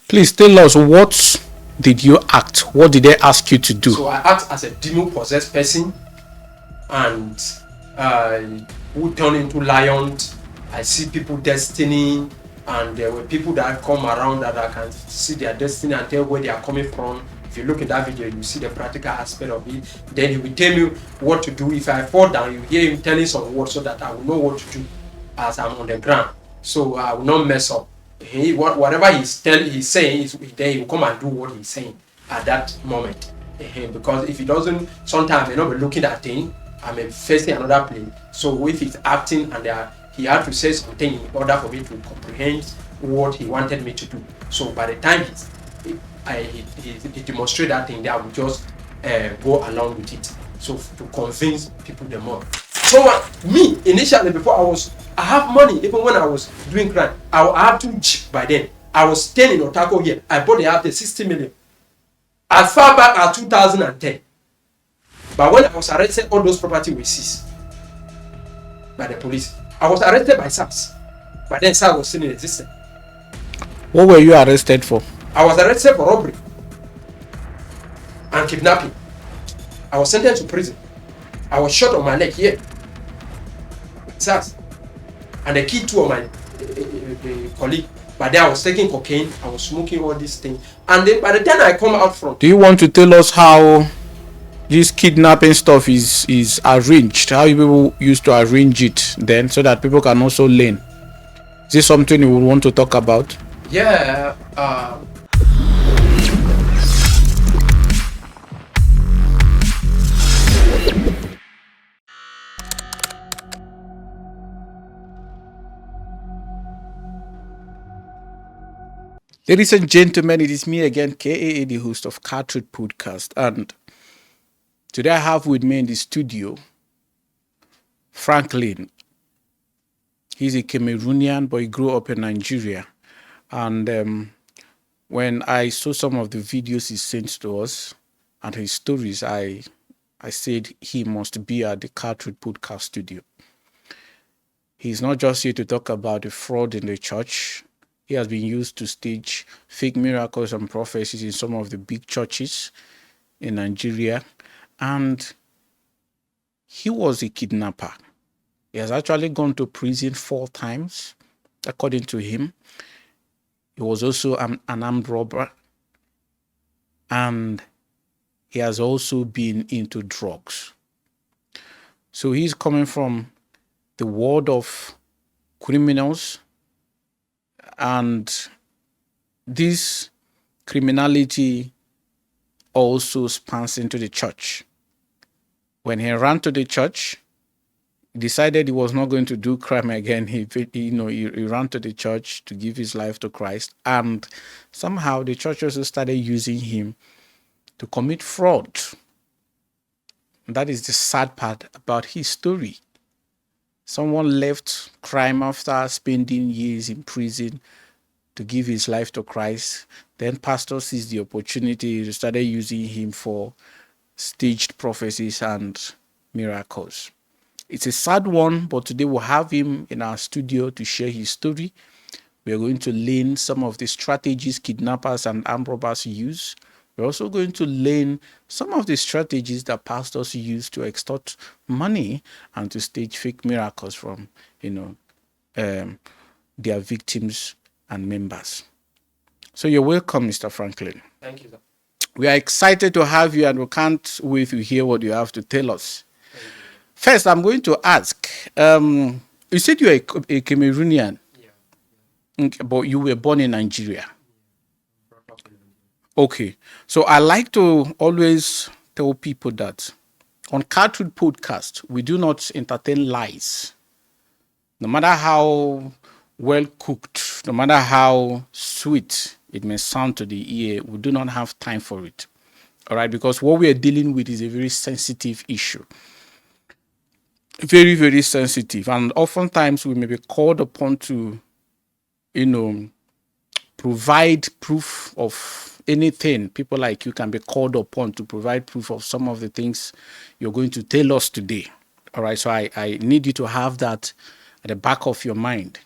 Please tell us, what did you act? What did they ask you to do? So I act as a demon-possessed person, and who turn into lions. I see people destiny, and there were people that come around that I can see their destiny and tell where they are coming from. If you look at that video, you see the practical aspect of it. Then he will tell me what to do. If I fall down, you hear him telling some words so that I will know what to do as I'm on the ground. So I will not mess up. Whatever he's saying, then he will come and do what he's saying at that moment. Because if he doesn't, sometimes I may not be looking at things, I may be facing another place. So if he's acting and he had to say something in order for me to comprehend what he wanted me to do. So by the time he demonstrated that thing, I would just go along with it. So to convince people the more. So me initially, before I have money. Even when I was doing crime, I have 2 Jeep by then. I was staying in Otago here. I bought the house at 60 million. As far back as 2010. But when I was arrested, all those property were seized by the police. I was arrested by SARS. But then SARS was still in existence. What were you arrested for? I was arrested for robbery and kidnapping. I was sentenced to prison. I was shot on my leg here. SARS. And they killed 2 of my colleagues. But then I was taking cocaine, I was smoking all these things. And then by the time I come out from... Do you want to tell us how this kidnapping stuff is arranged? How people used to arrange it then, so that people can also learn? Is this something you would want to talk about? Yeah. Ladies and gentlemen, it is me again, KAA, the host of KaaTruths podcast, and today I have with me in the studio Franklin. He's a Cameroonian, but he grew up in Nigeria. And when I saw some of the videos he sent to us and his stories, I said he must be at the KaaTruths podcast studio. He's not just here to talk about the fraud in the church. He has been used to stage fake miracles and prophecies in some of the big churches in Nigeria. And he was a kidnapper. He has actually gone to prison 4 times, according to him. He was also an armed robber. And he has also been into drugs. So he's coming from the world of criminals. And this criminality also spans into the church. When he ran to the church, he decided he was not going to do crime again. He ran to the church to give his life to Christ. And somehow the church also started using him to commit fraud. And that is the sad part about his story. Someone left crime after spending years in prison to give his life to Christ. Then pastor sees the opportunity to start using him for staged prophecies and miracles. It's a sad one, but today we'll have him in our studio to share his story. We're going to learn some of the strategies kidnappers and armed robbers use. We're also going to learn some of the strategies that pastors use to extort money and to stage fake miracles from, their victims and members. So you're welcome, Mr. Franklin. Thank you, sir. We are excited to have you, and we can't wait to hear what you have to tell us. First, I'm going to ask, you said you're a Cameroonian, but you were born in Nigeria. Okay, so I like to always tell people that on KaaTruths podcast, we do not entertain lies. No matter how well cooked, no matter how sweet it may sound to the ear, we do not have time for it. All right, because what we are dealing with is a very sensitive issue. Very, very sensitive. And oftentimes we may be called upon to, provide proof of anything. People like you can be called upon to provide proof of some of the things you're going to tell us today. All right, so I need you to have that at the back of your mind.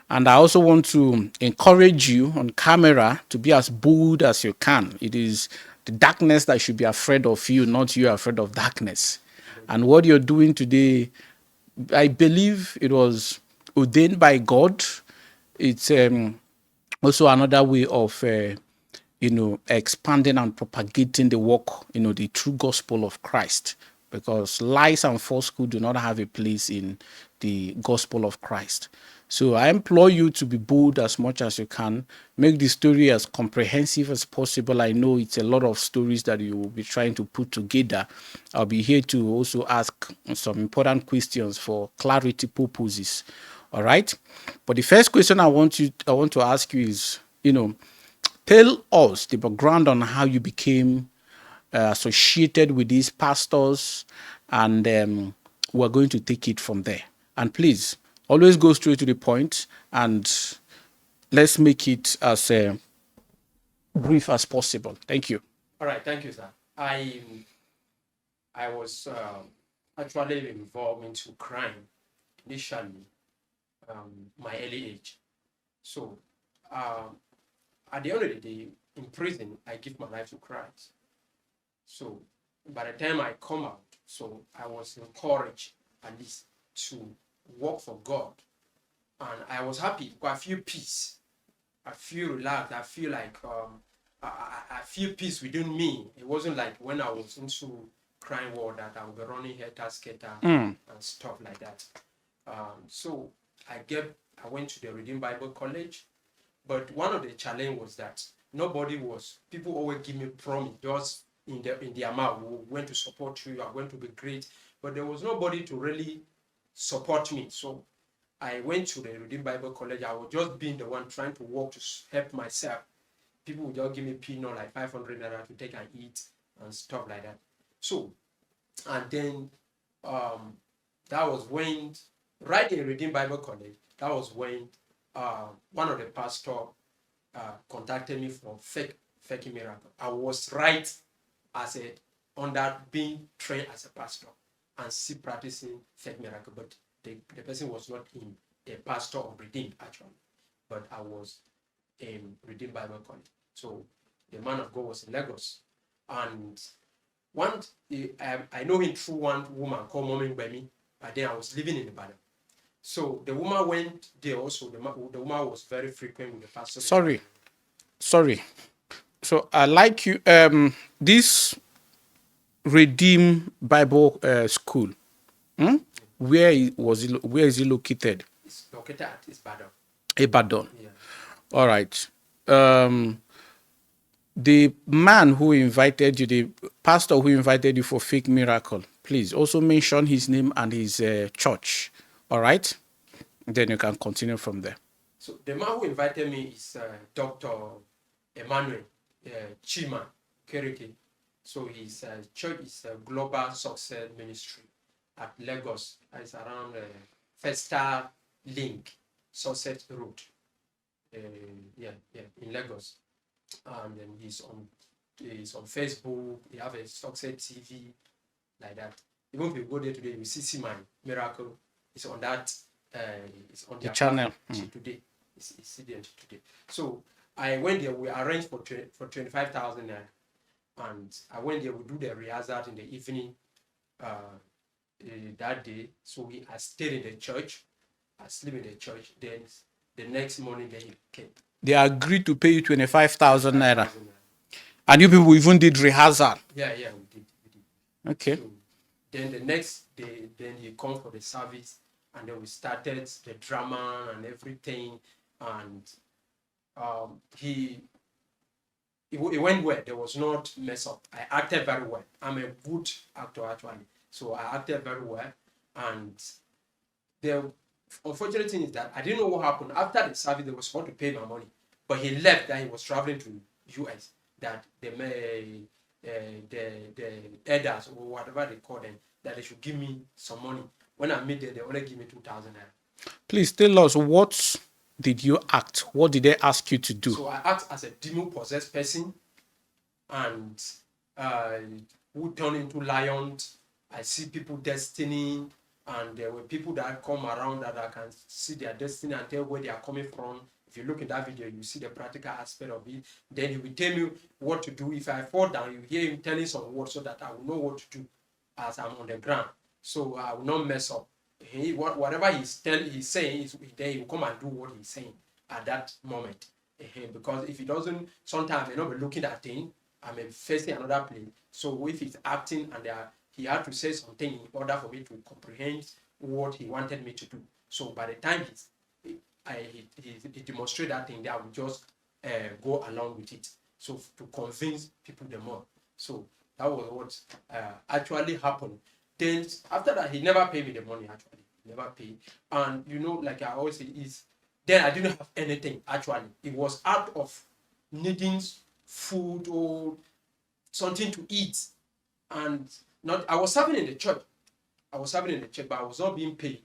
And I also want to encourage you on camera to be as bold as you can. It is the darkness that should be afraid of you, not you afraid of darkness. And what you're doing today, I believe it was ordained by God. It's also another way of, expanding and propagating the work, the true gospel of Christ. Because lies and falsehood do not have a place in the gospel of Christ. So I implore you to be bold as much as you can. Make the story as comprehensive as possible. I know it's a lot of stories that you will be trying to put together. I'll be here to also ask some important questions for clarity purposes. All right. But the first question I want to ask you is, tell us the background on how you became associated with these pastors, and we're going to take it from there. And please, always go straight to the point, and let's make it as brief as possible. Thank you. All right, thank you, sir. I was actually involved into crime initially, my early age. So at the end of the day, in prison, I give my life to Christ. So by the time I come out, so I was encouraged at least to work for God. And I was happy because I feel peace. I feel relaxed. I feel like I feel peace within me. It wasn't like when I was into crime world that I would be running helter-skelter and stuff like that. So I went to the Redeemed Bible College, but one of the challenge was that people always give me promise, just in their mouth, we went to support you, you are going to be great, but there was nobody to really support me. So I went to the Redeemed Bible College. I was just being the one trying to work to help myself. People would just give me peanut like 500 naira to take and eat and stuff like that. So, and then that was when, right in Redeemed Bible College, that was when one of the pastors contacted me from Fake Miracle. I was right as under being trained as a pastor and still practicing Fake Miracle, but the person was not in the pastor of Redeemed actually, but I was in Redeemed Bible College. So the man of God was in Lagos, and I know him through one woman called Mommy Bemi, but then I was living in Ibadan. So the woman went there also. The woman was very frequent with the pastor. Sorry. So I like you. This Redeem Bible School. Where is it located? It's located at Ibadan. Ibadan. Yeah. All right. The man who invited you, the pastor who invited you for Fake Miracle, please also mention his name and his church. All right. Then you can continue from there. So the man who invited me is Dr. Emmanuel Chima Kereke. So his church is a Global Success Ministry at Lagos. It's around Festa Link, Sunset Road. In Lagos. And then he's on Facebook. He have a Success TV like that. Even if you go there today, you see my miracle. It's on that. It's on the channel today. It's there today. So I went there. We arranged for 25,000 naira, and I went there. We do the rehearsal in the evening that day. So I stayed in the church. I sleep in the church. Then the next morning, then he came. They agreed to pay you 25,000 naira. And you people even did rehearsal. Yeah, we did. Okay. So then the next day, then he come for the service, and then we started the drama and everything, and it went well. There was not mess up. I acted very well. I'm a good actor actually, so I acted very well. And the unfortunate thing is that I didn't know what happened after the service. They were supposed to pay my money, but he left. That he was traveling to US. That the elders or whatever they call them, that they should give me some money. When I made there, they only give me 2,000 naira. Please tell us, what did you act? What did they ask you to do? So I act as a demon-possessed person, and who turn into lions. I see people destiny, and there were people that come around that I can see their destiny and tell where they are coming from. If you look at that video, you see the practical aspect of it. Then he will tell me what to do. If I fall down, you hear him telling some words so that I will know what to do as I'm on the ground. So I will not mess up. Whatever he's saying, then he will come and do what he's saying at that moment. Because if he doesn't, sometimes I may not be looking at things, I may be facing another place. So if he's acting and he had to say something in order for me to comprehend what he wanted me to do. So by the time he demonstrated that thing, I would just go along with it. So to convince people the more. So that was what actually happened. Then after that, he never paid me the money. Actually, he never paid. And like I always say, then I didn't have anything. Actually, it was out of needing food or something to eat, and not. I was serving in the church. But I was not being paid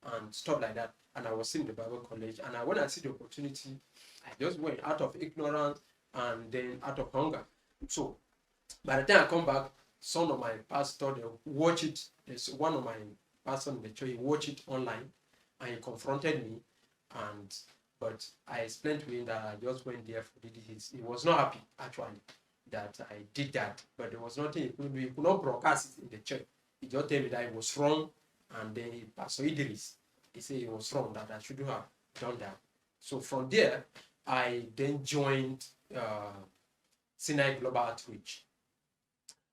and stuff like that. And I was still in the Bible college. And when I see the opportunity, I just went out of ignorance and then out of hunger. So by the time I come back, some of my pastors, they watch it. There's one of my pastors in the church, he watched it online and he confronted me. But I explained to him that I just went there for this. He was not happy, actually, that I did that. But there was nothing he could do. He could not broadcast it in the church. He just told me that it was wrong. And then Pastor Idris, he said it was wrong, that I shouldn't have done that. So from there, I then joined Sinai Global Outreach.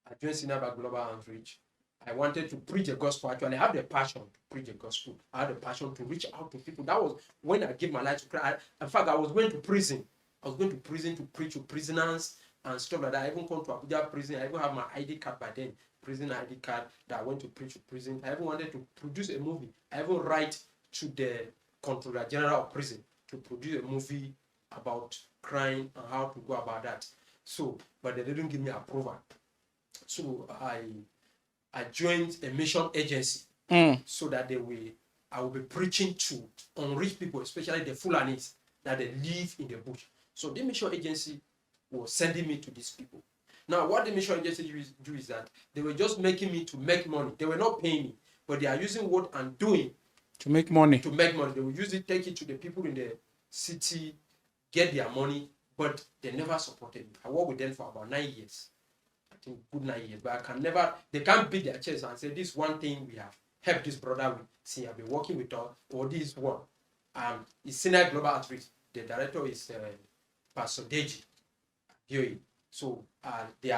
I joined Sinai Global Outreach. I wanted to preach the gospel. Actually, I had the passion to preach the gospel. I had the passion to reach out to people. That was when I gave my life to Christ. In fact, I was going to prison. I was going to prison to preach to prisoners and stuff like that. I even come to Abuja prison. I even have my ID card by then, prison ID card, that I went to preach to prison. I even wanted to produce a movie. I even write to the Controller General of Prison to produce a movie about crime and how to go about that. So, but they didn't give me approval. So I joined a mission agency so that I will be preaching to unreached people, especially the Fulanis that they live in the bush. So the mission agency was sending me to these people. Now, what the mission agency do is that they were just making me to make money. They were not paying me, but they are using what I'm doing to make money. They will use it, take it to the people in the city, get their money, but they never supported me. I worked with them for about 9 years. I think good 9 years, but they can't beat their chest and say, this one thing we have helped this brother with. See, I've been working with us, or this one. It's Sinai Global Outreach. The director is Pastor Deji. So they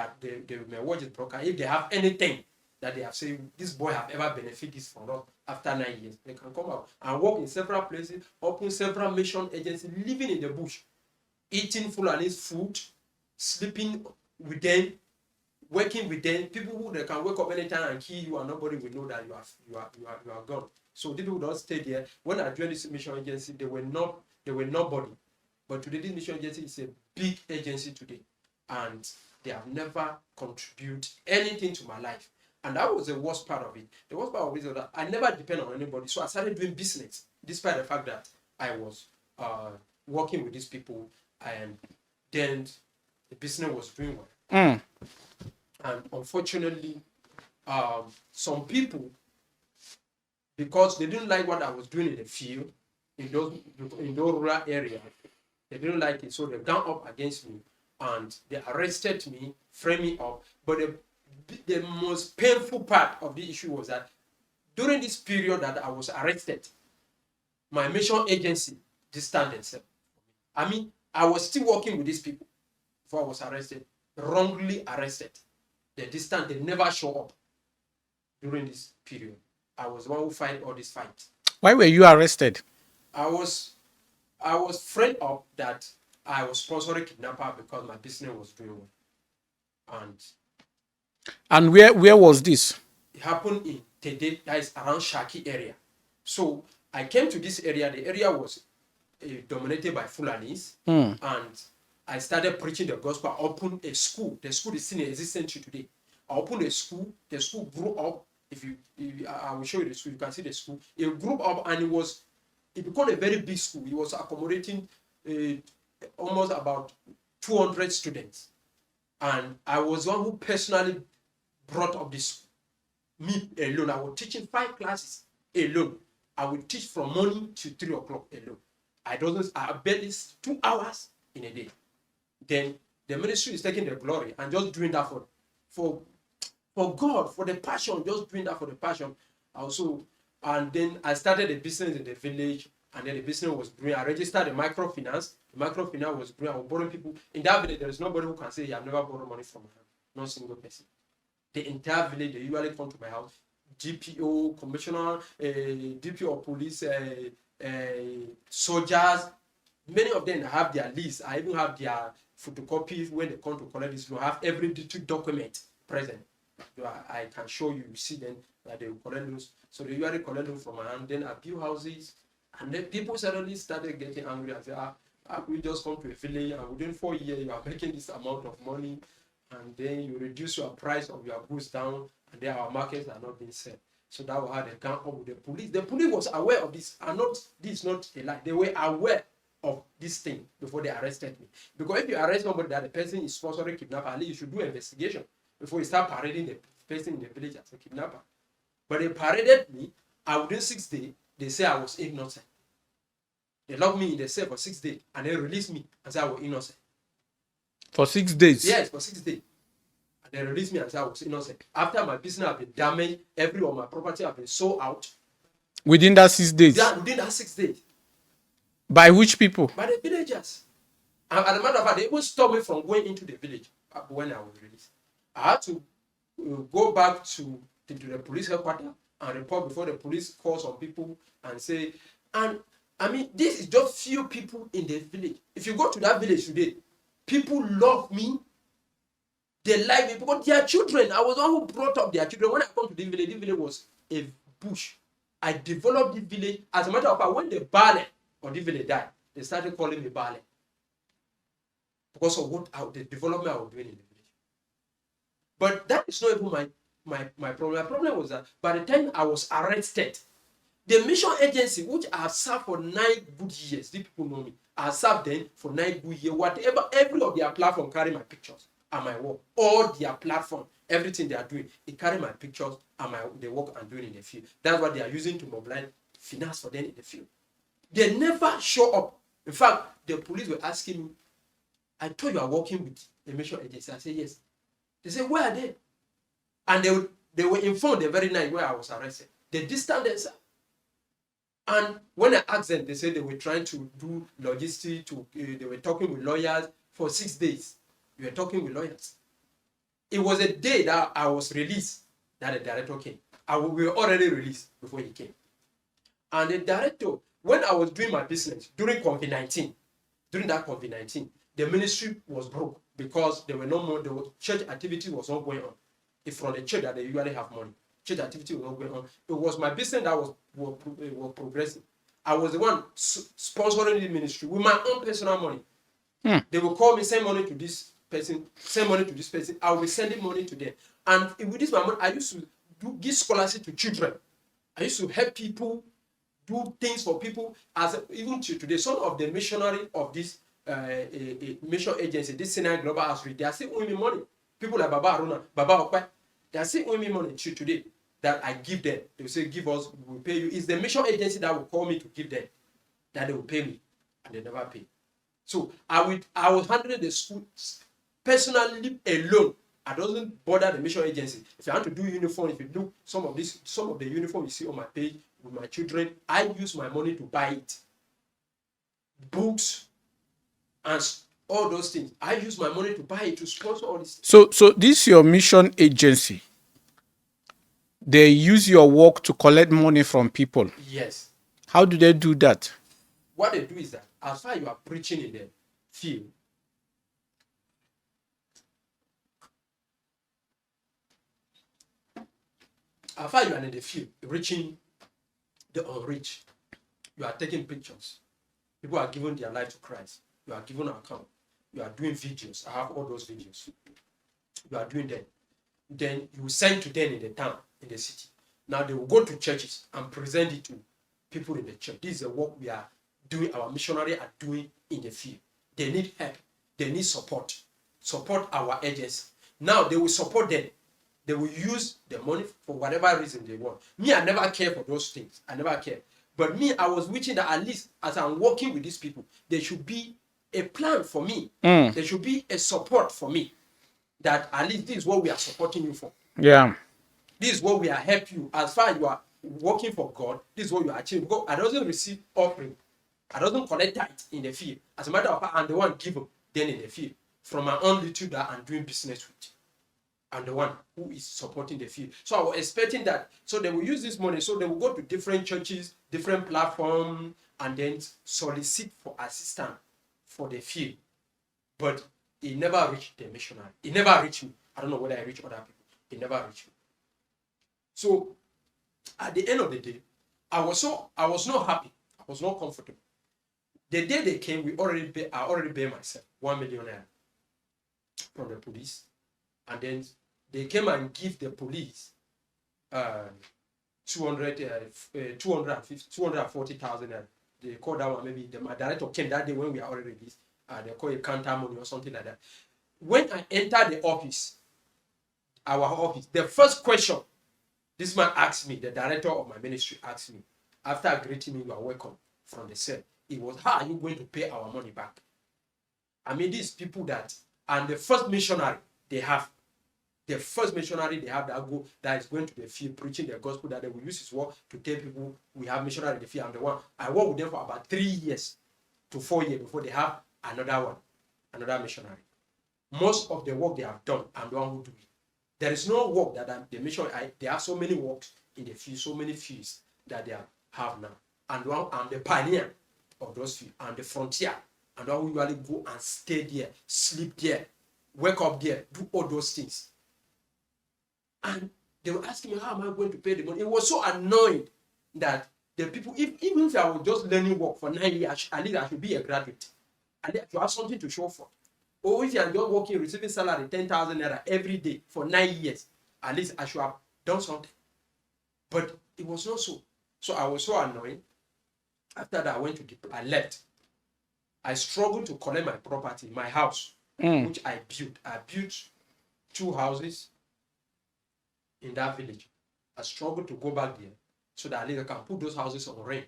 may watch this broker. If they have anything that they have said, this boy have ever benefited from us after 9 years, they can come out and work in several places, open several mission agencies, living in the bush, eating Fulani's food, sleeping with them, working with them, people who they can wake up anytime and kill you and nobody will know that you are gone. So these people don't stay there. When I joined this mission agency, they were nobody. But today this mission agency is a big agency today. And they have never contributed anything to my life. And that was the worst part of it. The worst part of it is that I never depend on anybody. So I started doing business, despite the fact that I was working with these people. And then the business was doing well. And unfortunately, some people, because they didn't like what I was doing in the field, in those rural areas, they didn't like it. So they gang up against me. And they arrested me, framed me up. But the most painful part of the issue was that during this period that I was arrested, my mission agency distanced themselves. I mean, I was still working with these people before I was arrested, wrongly arrested. They never show up during this period. I was the one who fight all this fight. Why were you arrested? I was framed up that I was sponsoring Kidnapper because my business was doing well. And where was this? It happened in Tede, that is around Shaki area. So I came to this area. The area was dominated by Fulanis. And I started preaching the gospel. I opened a school. The school is still in existence today. I opened a school. The school grew up. I will show you the school. You can see the school. It grew up and it became a very big school. It was accommodating almost about 200 students. And I was one who personally brought up this school. Me alone. I was teaching 5 classes alone. I will teach from morning to 3 o'clock alone. I barely 2 hours in a day. Then the ministry is taking the glory and just doing that for God, for the passion, just doing that for the passion. Also, and then I started a business in the village, and then the business was growing. I registered a microfinance. The microfinance was growing. I was borrowing people. In that village, there is nobody who can say, I've never borrowed money from my hand. Not a single person. The entire village, they usually come to my house. GPO, commissioner, DPO of police, soldiers. Many of them have their list. I even have their photocopies when they come to collect this. You have every district document present. I can show you. You see them that they will collect those. So they usually collect them from my hand. Then I build houses, and then people suddenly started getting angry and say, we just come to a village, and within 4 years you are making this amount of money, and then you reduce your price of your goods down, and then our markets are not being sold. So that was how they came up with the police. The police was aware of this, and this is not a lie. They were aware of this thing before they arrested me. Because if you arrest somebody that the person is sponsoring kidnapper, at least you should do investigation before you start parading the person in the village as a kidnapper. But they paraded me, and within 6 days, they say I was innocent. They locked me in the cell for 6 days, and they released me and said I was innocent. For 6 days? Yes, for 6 days. And they released me and said I was innocent. After my business had been damaged, every of my property had been sold out. Within that 6 days? Yeah, within that 6 days. By which people? By the villagers. And as a matter of fact, they even stopped me from going into the village when I was released. I had to go back to the police headquarters and report before the police call some people and say, and I mean, this is just few people in the village. If you go to that village today, people love me. They like me because their children, I was the one who brought up their children. When I come to the village was a bush. I developed the village. As a matter of fact, when the Bale of the village died, they started calling me Bale. Because of the development I was doing in the village. But that is not even my problem. My problem was that by the time I was arrested, the mission agency, which I have served for 9 good years, these people know me, I served them for 9 good years, whatever, every of their platform carry my pictures and my work. All their platform, everything they are doing, they carry my pictures and the work I'm doing in the field. That's what they are using to mobilize finance for them in the field. They never show up. In fact, the police were asking me, I thought you are working with a mission agency. I said, yes. They said, where are they? And they were informed the very night where I was arrested. They distanced themselves. And when I asked them, they said they were trying to do logistics, they were talking with lawyers for 6 days. We were talking with lawyers. It was a day that I was released that the director came. We were already released before he came. And the director, when I was doing my business during COVID-19, the ministry was broke because there were no more, the church activity was not going on. If from the church that they usually have money, church activity was not going on. It was my business that was progressing. I was the one sponsoring the ministry with my own personal money. They will call me, send money to this person, send money to this person. I will be sending money to them. And with this my money, I used to give scholarship to children. I used to help people, do things for people. Even to today, some of the missionary of this mission agency, this Sinai Global Outreach, they are still owing me money. People like Baba Aruna, Baba Okwe, they are still owing me money to today that I give them. They will say, give us, we will pay you. It's the mission agency that will call me to give them, that they will pay me, and they never pay. So I was handling the school personally alone. I doesn't bother the mission agency. If I want to do uniform, if you look some of the uniform you see on my page with my children, I use my money to buy it. Books and all those things. I use my money to buy it, to sponsor all this. So this your mission agency. They use your work to collect money from people. Yes. How do they do that? What they do is that as far as you are preaching in the field, as far as you are in the field, reaching the unreached, you are taking pictures. People are giving their life to Christ. You are giving an account. You are doing videos. I have all those videos. You are doing them. Then you send to them in the town, in the city. Now they will go to churches and present it to people in the church. This is the work we are doing, our missionary are doing in the field. They need help. They need support. Support our agency. Now they will support them. They will use the money for whatever reason they want. Me, I never care for those things. I never care. But me, I was wishing that at least as I'm working with these people, there should be a plan for me. There should be a support for me. That at least this is what we are supporting you for. Yeah. This is what we are helping you. As far as you are working for God, this is what you are achieving. Because I doesn't receive offering. I doesn't collect that in the field. As a matter of fact, I'm the one given then in the field. From my own little that I'm doing business with. I'm the one who is supporting the field. So I was expecting that. So they will use this money. So they will go to different churches, different platforms, and then solicit for assistance for the field. But it never reached the missionary. It never reached me. I don't know whether I reached other people. It never reached me. So at the end of the day, I was not happy. I was not comfortable. The day they came, I already paid myself 1 million naira from the police, and then they came and give the police 240,000. They called that one, maybe my director came that day when we are already released. They call it counter money or something like that. When I entered the office, our office, the first question this man asked me, the director of my ministry asked me, after greeting me, you are welcome from the cell, it was, how are you going to pay our money back? I mean, these people that, and the first missionary they have that is going to the field preaching the gospel, that they will use his word to tell people we have missionary in the field. I'm the one. I worked with them for about 3 years to 4 years before they have another missionary. Most of the work they have done, I'm the one who do it. There is no work that the missionary, they have so many works in the field, so many fields that they have now. And I'm the pioneer of those fields, and the frontier, and I will usually go and stay there, sleep there, wake up there, do all those things. And they were asking me, how am I going to pay the money? It was so annoying that the people, even if I was just learning work for 9 years, at least I should be a graduate. And I should have something to show for. Or if you are just working, receiving salary 10,000 naira every day for 9 years, at least I should have done something. But it was not so. So I was so annoyed. After that, I left. I struggled to collect my property, my house, which I built. I built 2 houses in that village. I struggled to go back there so that at least I can put those houses on rent.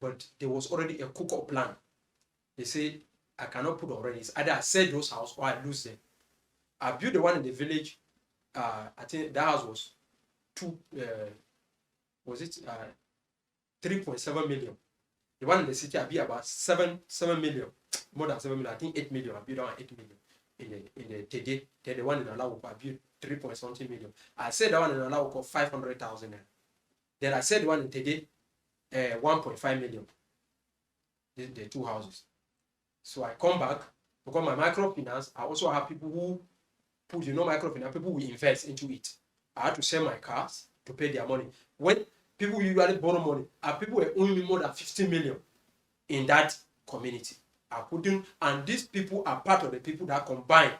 But there was already a cook-up plan. They say I cannot put on rent. It's either I sell those houses or I lose them. I built the one in the village. I think that house was 3.7 million. The one in the city I built about 7 million, more than 7 million. I think 8 million. I built around 8 million in the Tede. Then the one in Alawo, I built 3.something million. I said the one in Alawo 500,000. Then I said the one in Tede 1.5 million. The 2 houses. So I come back because my microfinance. I also have people who put, microfinance. People who invest into it. I had to sell my cars to pay their money. When people usually borrow money, people were owing me more than 50 million in that community. And these people are part of the people that combine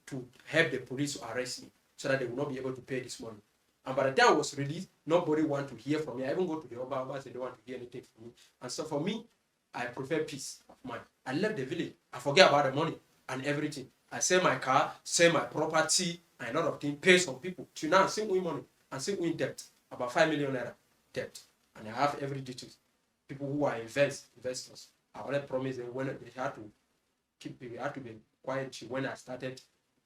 to help the police to arrest me so that they will not be able to pay this money. And by the time I was released, nobody wanted to hear from me. I even go to the Oba, they don't want to hear anything from me. And so for me, I prefer peace of mind. I left the village. I forget about the money and everything. I sell my car, sell my property, and a lot of things, pay some people. To now, I'm still win money. I'm still win debt. About 5 million naira debt. And I have every details. People who are investors. I already promised them when they had to be quiet when I started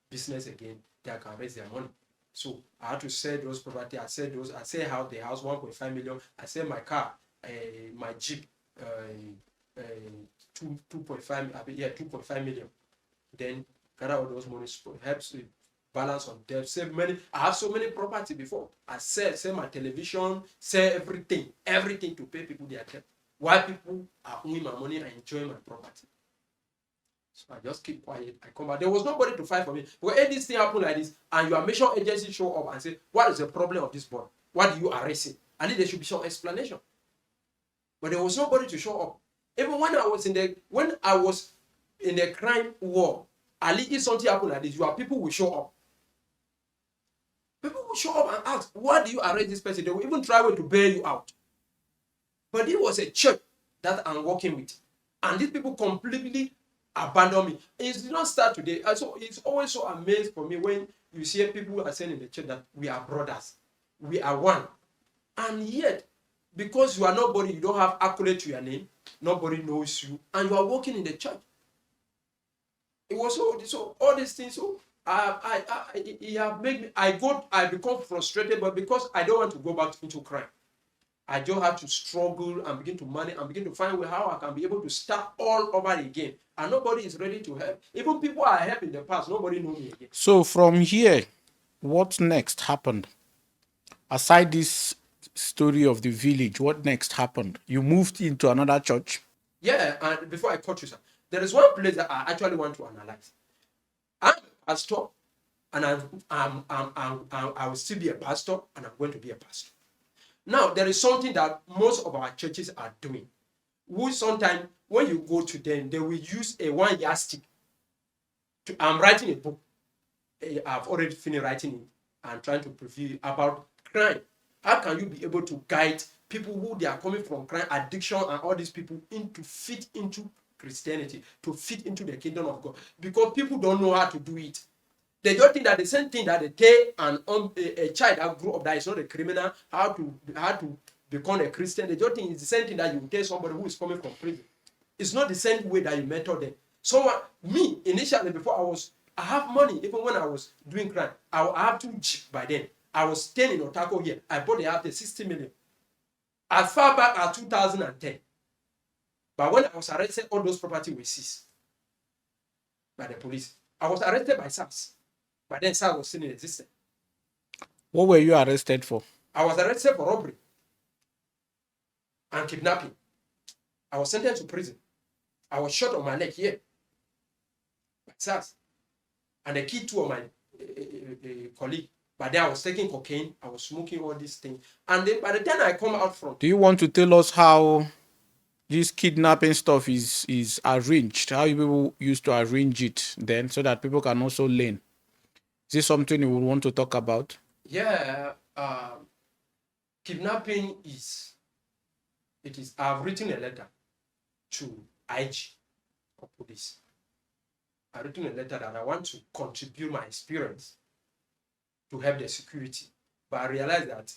business again, they can raise their money. So I had to sell those property. I sell the house 1.5 million. I sell my car, my Jeep, 2.5 million. Then gather all those money helps to balance on debt, save money. I have so many property before. I sell my television, sell everything to pay people their debt. While people are owing my money and enjoying my property. So I just keep quiet. I come back. There was nobody to fight for me. But if this thing happen like this, and your mission agency show up and say, what is the problem of this boy? Why do you arrest him? I think there should be some explanation. But there was nobody to show up. Even when I was in the crime war, at least if something happened like this, your people will show up. People will show up and ask, why do you arrest this person? They will even try to bail you out. But it was a church that I'm working with. And these people completely abandon me. It did not start today. And so it's always so amazed for me when you see people are saying in the church that we are brothers, we are one. And yet, because you are nobody, you don't have accolade to your name, nobody knows you, and you are working in the church. It was so all these things. So it have made me. I become frustrated, but because I don't want to go back into crime, I just have to struggle and begin to manage and begin to find way how I can be able to start all over again. And nobody is ready to help. Even people I helped in the past, nobody knows me again. So from here, what next happened? Aside this story of the village, what next happened? You moved into another church? Yeah, and before I cut you, sir, there is one place that I actually want to analyze. I'm a pastor, and I will still be a pastor, and I'm going to be a pastor. Now, there is something that most of our churches are doing. Who sometimes, when you go to them, they will use a 1 yardstick. I'm writing a book. I've already finished writing it and trying to preview about crime. How can you be able to guide people who they are coming from crime, addiction, and all these people into fit into Christianity, to fit into the kingdom of God? Because people don't know how to do it. They don't think that the same thing that they tell a child that grew up that is not a criminal how to become a Christian. They don't think it's the same thing that you tell somebody who is coming from prison. It's not the same way that you mentor them. Me initially before I have money even when I was doing crime. I have 2 Jeep by then. I was staying in Otago here. I bought the house 60 million. As far back as 2010. But when I was arrested, all those property were seized by the police. I was arrested by SARS. But then SARS was still in existence. What were you arrested for? I was arrested for robbery and kidnapping. I was sentenced to prison. I was shot on my leg here by SARS. And they killed 2 of my colleagues. But then I was taking cocaine. I was smoking all these things. And then by the time I come out from... Do you want to tell us how this kidnapping stuff is arranged? How people used to arrange it then so that people can also learn? Is this something you would want to talk about? Yeah. Kidnapping I've written a letter to IG or police. I've written a letter that I want to contribute my experience to help the security. But I realized that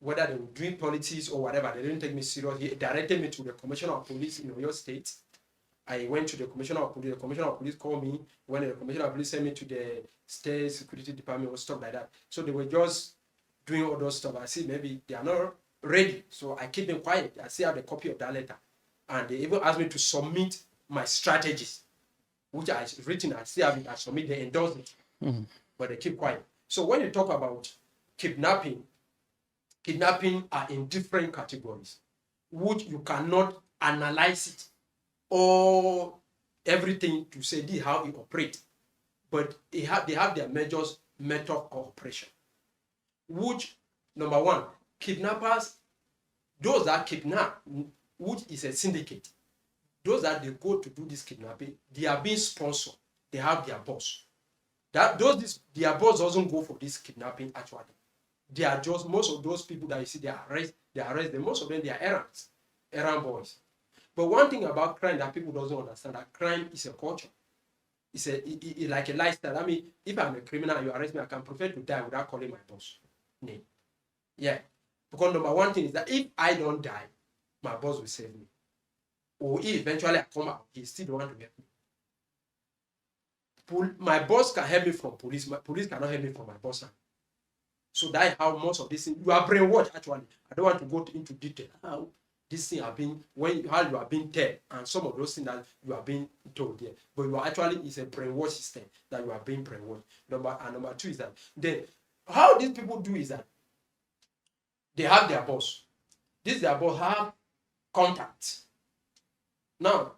whether they were doing politics or whatever, they didn't take me serious. He directed me to the commissioner of police in Oyo State. I went to the commissioner of police. The commissioner of police called me. When the commissioner of police sent me to the state security department or stuff like that. So they were just doing all those stuff. I see maybe they are not ready. So I keep them quiet. I still have a copy of that letter. And they even asked me to submit my strategies, which I written. I still have it. I submit. They endorse it. Mm-hmm. But they keep quiet. So when you talk about kidnapping are in different categories, which you cannot analyze it or everything to say this how it operates. But they have their method of operation. Which, number one, kidnappers, those that kidnap, which is a syndicate, those that they go to do this kidnapping, they are being sponsored. They have their boss. Their boss doesn't go for this kidnapping actually. They are just, most of those people that you see, they arrest them. Most of them, they are errand boys. But one thing about crime that people doesn't understand, that crime is a culture. It's like a lifestyle. I mean, if I'm a criminal and you arrest me, I can prefer to die without calling my boss name. Yeah. Because number one thing is that if I don't die, my boss will save me. Or if eventually I come out, he still don't want to help me. My boss can help me from police. My police cannot help me from my boss. So that's how most of this thing, you are brainwashed actually. I don't want to go into detail how this thing have been, how you are being told, and some of those things that you are being told there. But you are actually, it's a brainwash system that you are being brainwashed. Number 2 is that then how these people do is that they have their boss. Their boss have contacts. Now,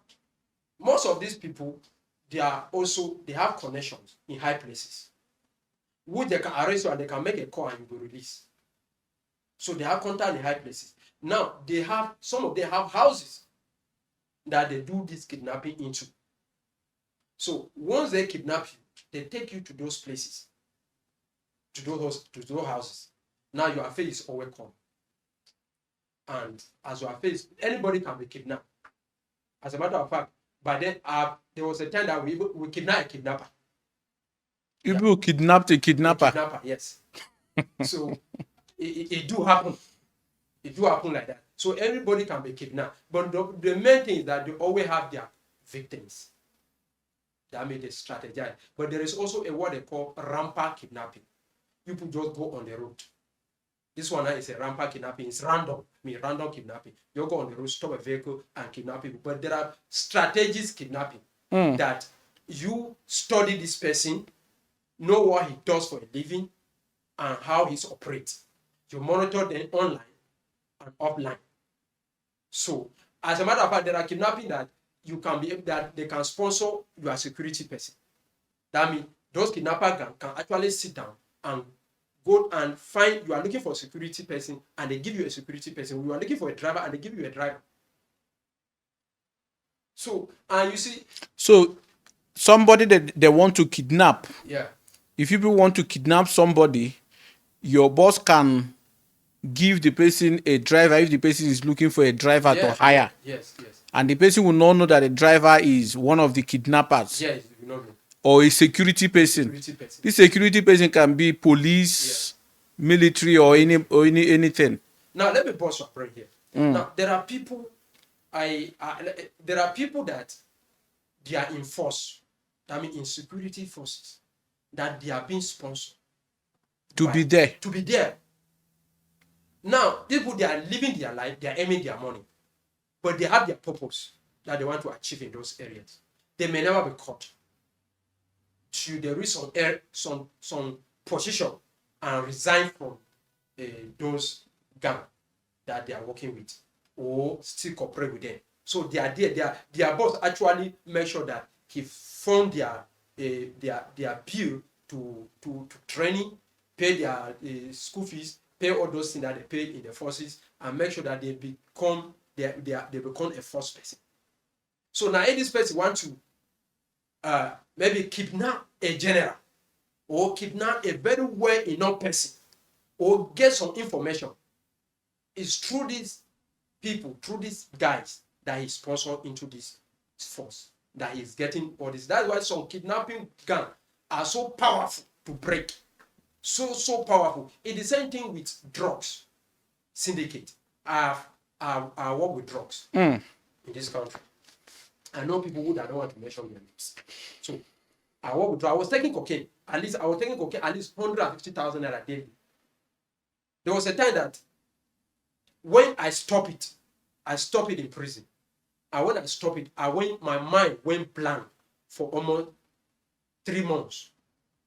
most of these people, they have connections in high places, which they can arrest you and they can make a call and you will release. So they have contact in high places. Now, some of them have houses that they do this kidnapping into. So once they kidnap you, they take you to those places, to those houses. Now your affairs is always come. And as your affairs, anybody can be kidnapped. As a matter of fact, But then there was a time that we kidnapped a kidnapper. You people kidnapped a A kidnapper. kidnapper, yes. So it do happen. It do happen like that. So everybody can be kidnapped. But the main thing is that they always have their victims. That made they strategize. But there is also a what they call rampant kidnapping. People just go on the road. This one is a rampant kidnapping. It's random. Random kidnapping. You go on the road, stop a vehicle, and kidnap people. But there are strategies kidnapping that you study this person, know what he does for a living, and how he operates. You monitor them online and offline. So, as a matter of fact, there are kidnapping that you can be that they can sponsor your security person. That means those kidnappers can actually sit down and go and find, you are looking for a security person and they give you a security person. You are looking for a driver and they give you a driver. So, and you see. So somebody that they want to kidnap. Yeah. If people want to kidnap somebody, your boss can give the person a driver if the person is looking for a driver to hire. Yes. And the person will not know that the driver is one of the kidnappers. Yes, you know me. Or a security person. This security person can be police, military, or anything. Now let me pause your prayer here. Now there are people, there are people that they are in force. I mean, in security forces, that they are being sponsored to be there. To be there. Now, people, they are living their life, they are earning their money, but they have their purpose that they want to achieve in those areas. They may never be caught. There is some position and resign from those gang that they are working with, or still cooperate with them. So they are there. Their boss actually make sure that he fund their bill to training, pay their school fees, pay all those things that they pay in the forces, and make sure that they become a force person. So now, if this person wants to maybe kidnap a general, or kidnap a very well-enough person, or get some information, it's through these people, through these guys, that he's sponsored into this force, that he's getting all this. That's why some kidnapping gangs are so powerful to break. So powerful. It's the same thing with drugs syndicate. I work with drugs in this country. I know people who don't want to mention their names. So I work with drugs. I was taking cocaine at least 150,000 naira daily. There was a time that when I stop it in prison. And when I stop it, my mind went blank for almost 3 months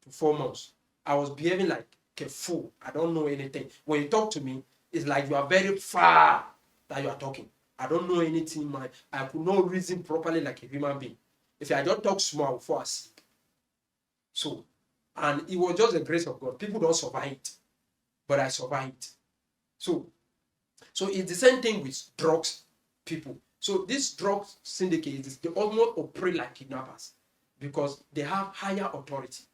to 4 months. I was behaving like a fool. I don't know anything. When you talk to me, it's like you are very far that you are talking. I don't know anything. I could not reason properly like a human being. If I don't talk small before I sleep. So, and it was just the grace of God. People don't survive it, but I survived it. So it's the same thing with drugs people. So this drug syndicate, they almost operate like kidnappers because they have higher authority.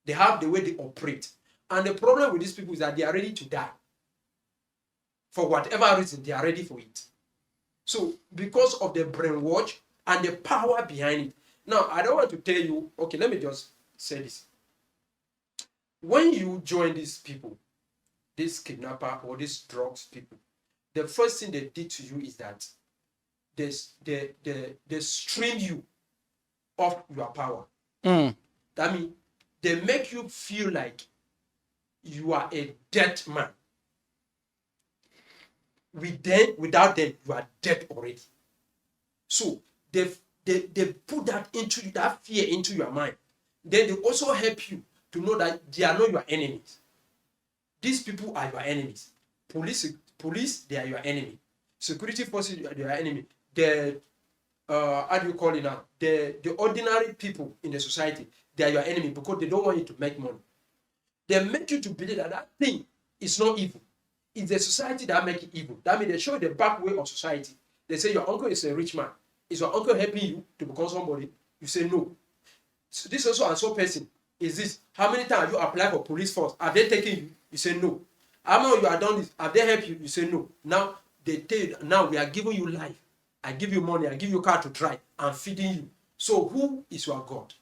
They have the way they operate. And the problem with these people is that they are ready to die. For whatever reason, they are ready for it. So because of the brainwash and the power behind it. Now, I don't want to tell you, okay, let me just say this. When you join these people, this kidnapper or these drugs people, the first thing they did to you is that they stream you of your power. That means they make you feel like you are a dead man. Without them, you are dead already. So they put that fear into your mind. Then they also help you to know that they are not your enemies. These people are your enemies. Police, they are your enemy. Security forces, they are your enemy. How do you call it now? The ordinary people in the society, they are your enemy because they don't want you to make money. They make you to believe that thing is not evil. It's the society that make it evil. That means they show the back way of society. They say your uncle is a rich man. Is your uncle helping you to become somebody? You say no. So this also and so person is this. How many times have you applied for police force? Have they taken you? You say no. How many you have done this? Have they helped you? You say no. Now they tell you, now we are giving you life. I give you money, I give you car to drive, I'm feeding you. So who is your God?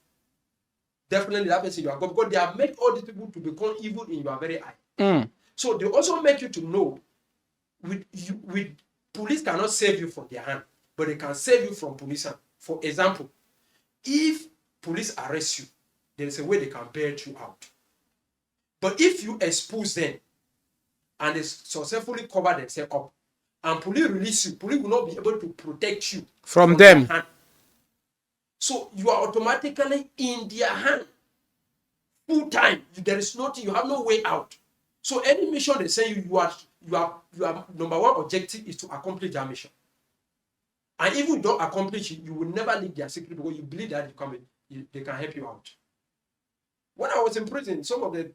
Definitely that person your God, because they have made all these people to become evil in your very eye. So they also make you to know with police cannot save you from their hand, but they can save you from police hand. For example, if police arrest you, there is a way they can bail you out. But if you expose them and they successfully cover themselves up, and police release you, police will not be able to protect you from them. Their hand. So you are automatically in their hand full time. There is nothing, you have no way out. So any mission they send you, your number one objective is to accomplish their mission. And if you don't accomplish it, you will never leak their secret because you believe that they can help you out. When I was in prison, some of the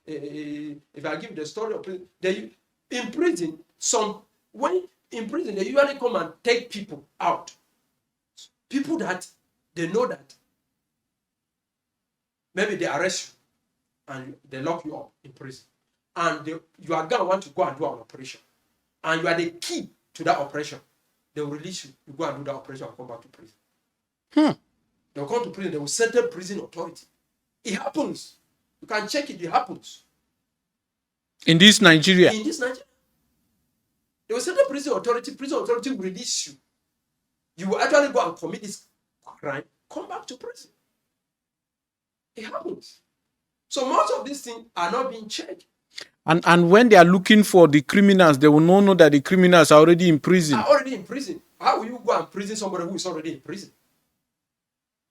if I give the story of prison, in prison, they usually come and take people out. People that they know that maybe they arrest you and they lock you up in prison, and you are going to want to go and do an operation, and you are the key to that operation. They will release you. You go and do that operation and come back to prison. They will come to prison. They will settle prison authority. It happens. You can check it. It happens. In this Nigeria. They will settle prison authority. Prison authority will release you. You will actually go and commit this crime. Come back to prison. It happens. So most of these things are not being checked. And when they are looking for the criminals, they will not know that the criminals are already in prison. How will you go and prison somebody who is already in prison?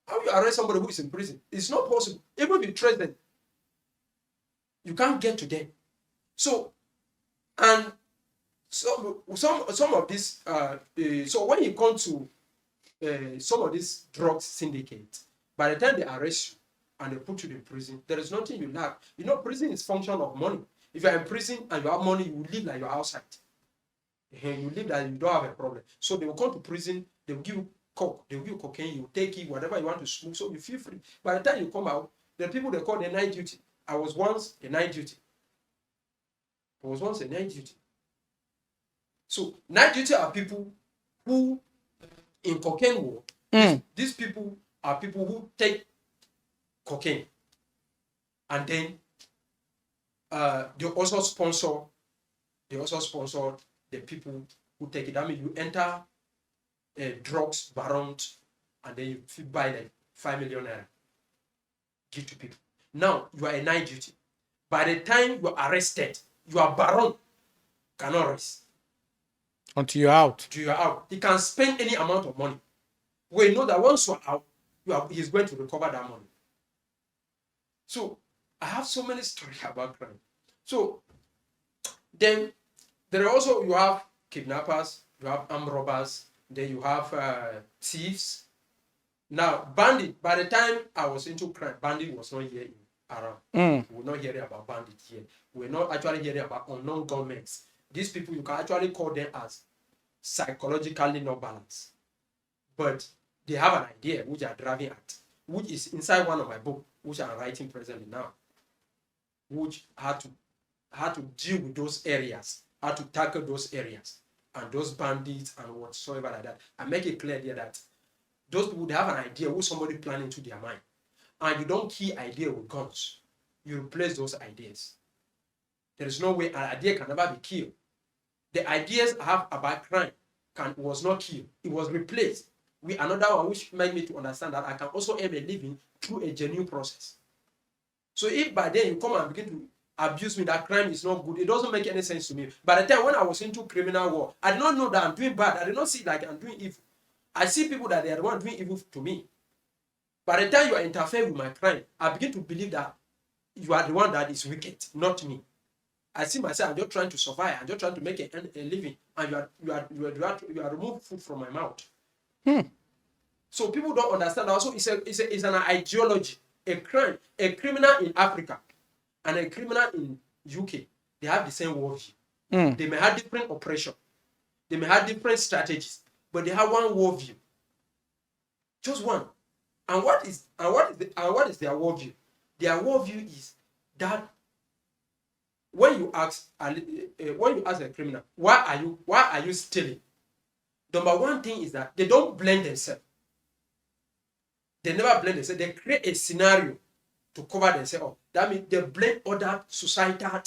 How will you arrest somebody who is in prison? It's not possible. Even if you trace them, you can't get to them. So, and some of this, so when you come to some of these drug syndicates, by the time they arrest you and they put you in prison, there is nothing you lack. You know, prison is function of money. If you are in prison and you have money, you will live like you are outside. You live like you don't have a problem. So they will come to prison, they will give you coke, they will give you cocaine, you take it, whatever you want to smoke, so you feel free. By the time you come out, the people they call the night duty. I was once a night duty. So night duty are people who, in cocaine war, these people are people who take cocaine and then they also sponsor the people who take it. I mean, you enter drugs baron and then you buy like 5 million naira, give to people. Now you are a night duty. By the time you are arrested, your baron cannot rest until you're out. He can spend any amount of money. We know that once you are out, he's going to recover that money. So I have so many stories about crime. So then there are also, you have kidnappers, you have armed robbers, then you have thieves. Now bandit, by the time I was into crime, bandit was not here around. We're not hearing about bandit here. We're not actually hearing about unknown governments. These people, you can actually call them as psychologically not balanced. But they have an idea which they are driving at, which is inside one of my books, which I'm writing presently now, which how to deal with those areas, how to tackle those areas and those bandits and whatsoever like that. I make it clear there that those people, they have an idea who somebody planning into their mind. And you don't kill idea with guns. You replace those ideas. There is no way an idea can never be killed. The ideas I have about crime was not killed. It was replaced with another one, which made me to understand that I can also earn a living through a genuine process. So if by then you come and begin to abuse me, that crime is not good, it doesn't make any sense to me. By the time when I was into criminal war, I did not know that I'm doing bad. I did not see like I'm doing evil. I see people that they are the one doing evil to me. By the time you are interfering with my crime, I begin to believe that you are the one that is wicked, not me. I see myself, I'm just trying to survive, I'm just trying to make a living, and you are removing food from my mouth. So people don't understand. Also, it's an ideology. A criminal in Africa and a criminal in UK, they have the same worldview. They may have different operation, they may have different strategies, but they have one worldview. Just one. And what is their worldview? Their worldview is that when you ask a criminal, why are you stealing? Number one thing is that they don't blame themselves. They never blame themselves. They create a scenario to cover themselves up. That means they blame other societal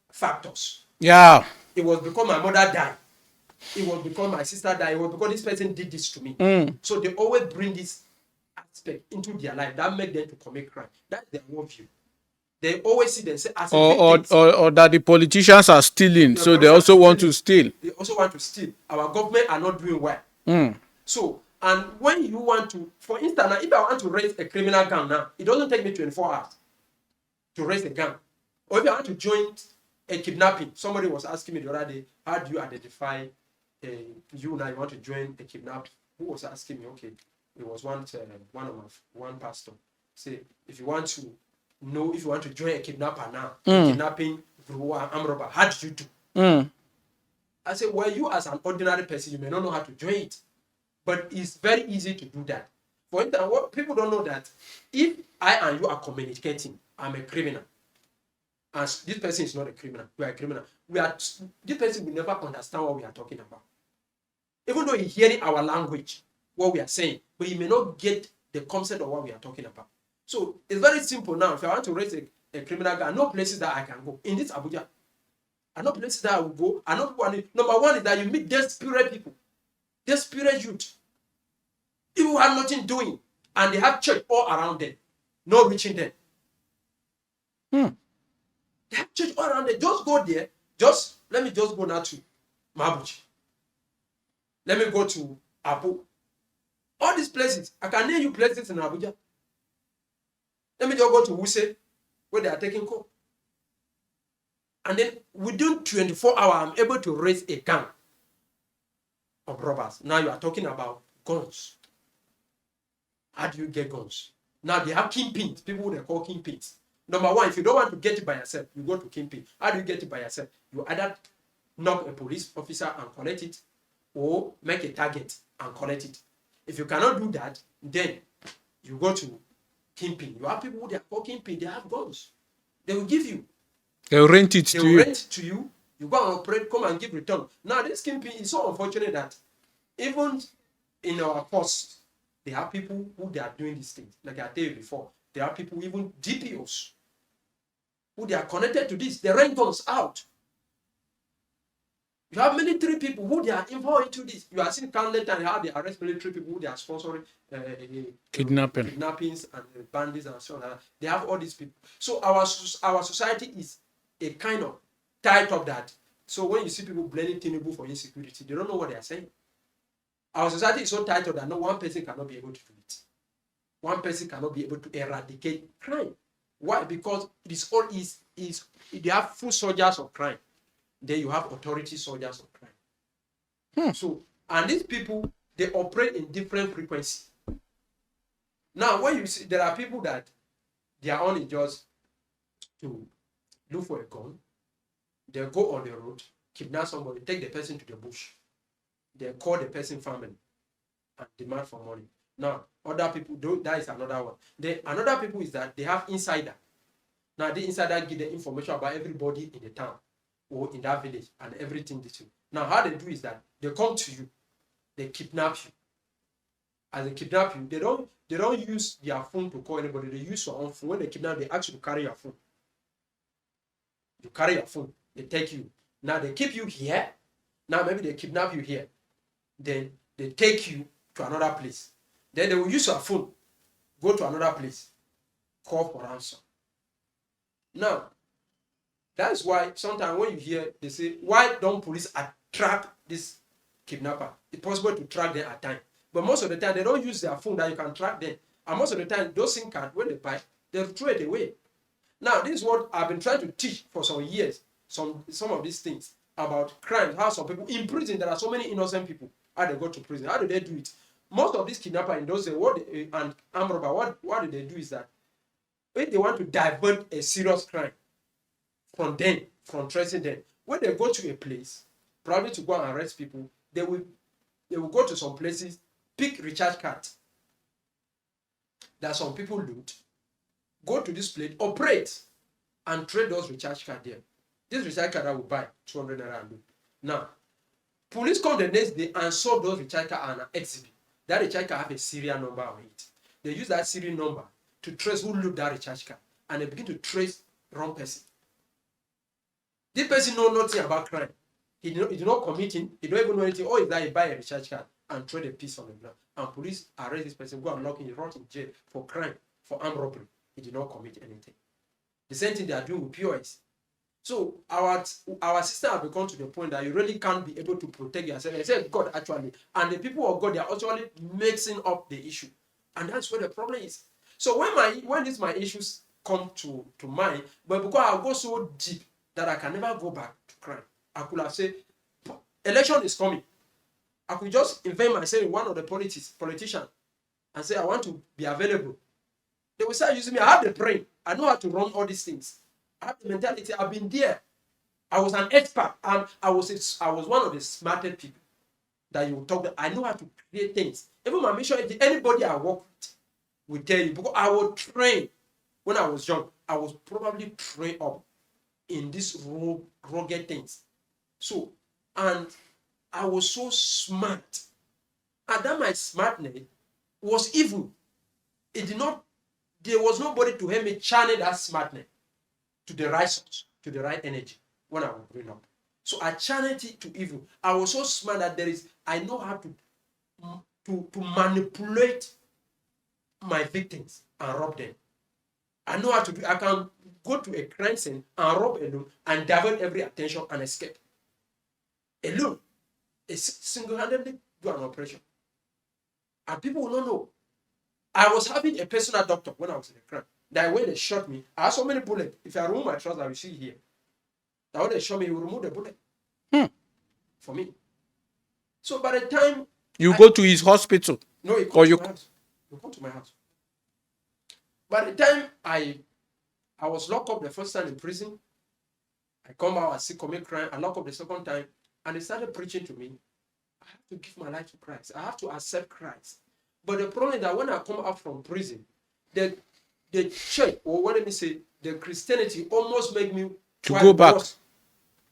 factors. Yeah. It was because my mother died. It was because my sister died. It was because this person did this to me. So they always bring this aspect into their life that make them to commit crime. That's their worldview. They always see themselves as or that the politicians are stealing, so they also want to steal. They also want to steal. Our government are not doing well. So, and when you want to, for instance, if I want to raise a criminal gang now, it doesn't take me 24 hours to raise a gang. Or if I want to join a kidnapping, somebody was asking me the other day, how do you identify you now you want to join a kidnapping? Who was asking me? Okay, it was one pastor. Say, if you want to know if you want to join a kidnapper now, kidnapping, armed robber, how do you do? I said, well, you as an ordinary person, you may not know how to join it. But it's very easy to do that. For instance, what people don't know that if I and you are communicating, I'm a criminal. And this person is not a criminal. We are a criminal. This person will never understand what we are talking about. Even though he's hearing our language, what we are saying, but he may not get the concept of what we are talking about. So it's very simple now. If I want to raise a criminal guy, I know places that I can go. In this Abuja, I know places that I will go. I know people. Number one is that you meet desperate people, desperate youth. People who have nothing doing, and they have church all around them, not reaching them. They have church all around them. Just go there. Let me just go now to Mabuchi. Let me go to Apo. All these places, I can name you places in Abuja. Let me just go to Wuse, where they are taking call. And then within 24 hours, I'm able to raise a gang of robbers. Now you are talking about guns. How do you get guns? Now they have kingpins, people they call kingpins. Number one, if you don't want to get it by yourself, you go to kingpin. How do you get it by yourself? You either knock a police officer and collect it, or make a target and collect it. If you cannot do that, then you go to kingpin. You have people who they are called kingpin, they have guns. They will give you. They'll rent it to you. Rent it to you. You go and operate, come and give return. Now this kingpin is so unfortunate that even in our force, they have people who they are doing these things. Like I told you before, there are people, even DPOs, who they are connected to this. They rent guns out. You have military people who they are involved into this. You are seeing countless times how they arrest military people who they are sponsoring kidnappings and bandits and so on. They have all these people. So our society is a kind of tied up that. So when you see people blaming Tinubu for insecurity, they don't know what they are saying. Our society is so tied up that no one person cannot be able to do it. One person cannot be able to eradicate crime. Why? Because it is all they have full soldiers of crime. Then you have authority soldiers of crime. So, and these people, they operate in different frequencies. Now, when you see, there are people that their own is just to look for a gun. They go on the road, kidnap somebody, take the person to the bush. They call the person family and demand for money. Now, other people, that is another one. Then another people is that they have insider. Now, the insider give the information about everybody in the town or in that village and everything they do. Now, how they do is that they come to you, they kidnap you. As they kidnap you, they don't use their phone to call anybody. They use your own phone. When they kidnap, they ask you to carry your phone. You carry your phone. They take you. Now they keep you here. Now maybe they kidnap you here. Then they take you to another place. Then they will use your phone. Go to another place. Call for ransom. Now, that's why sometimes when you hear, they say, why don't police track this kidnapper? It's possible to track them at times. But most of the time, they don't use their phone that you can track them. And most of the time, those SIM cards, when they buy, they throw it away. Now, this is what I've been trying to teach for some years. Some of these things about crime, how some people in prison, there are so many innocent people. How they go to prison? How do they do it? Most of these kidnappers in those days, and armed robber, what do they do is that when they want to divert a serious crime from them, from tracing them, when they go to a place, probably to go and arrest people, they will go to some places, pick recharge cards that some people loot, go to this place, operate, and trade those recharge cards there. This recharge card I will buy 200 naira. Now, Police come the next day and saw those recharge card and an exhibit. That recharge card have a serial number on it. They use that serial number to trace who looked that recharge card, and they begin to trace wrong person. This person know nothing about crime. He did not commit it. He don't even know anything. All is that he buy a recharge card and throw the piece on the ground. And police arrest this person, go and lock him, he rot in jail for crime, for armed robbery. He did not commit anything. The same thing they are doing with POS. So our system have become to the point that you really can't be able to protect yourself except God actually. And the people of God, they are actually mixing up the issue. And that's where the when my issues come to mind, but because I go so deep that I can never go back to crime. I could have said, election is coming. I could just invent myself in one of the politicians and say, I want to be available. They will start using me. I have the brain. I know how to run all these things. I have the mentality. I've been there. I was an expert. I was one of the smartest people that you talk to. I know how to create things. Even my mission, anybody I work with will tell you, because I was trained when I was young. I was probably trained up in these rugged things. So, and I was so smart. And that my smartness was evil. There was nobody to help me channel that smartness to the right source, to the right energy when I was growing up. So I channeled it to evil. I was so smart that I know how to manipulate my victims and rob them. I know how to do. I can go to a crime scene and rob alone and divert every attention and escape. Alone, single-handedly do an operation. And people will not know. I was having a personal doctor when I was in the crime. That when they shot me, I had so many bullets. If I remove my trousers, I will see here. That when they shot me, he will remove the bullet. For me. So by the time you go to his hospital. No, he come to my house. He come to my house. By the time I was locked up the first time in prison, I come out, I see commit crime, I lock up the second time, and they started preaching to me. I have to give my life to Christ. I have to accept Christ. But the problem is that when I come out from prison, the church, or what let me say, the Christianity almost make me to go back.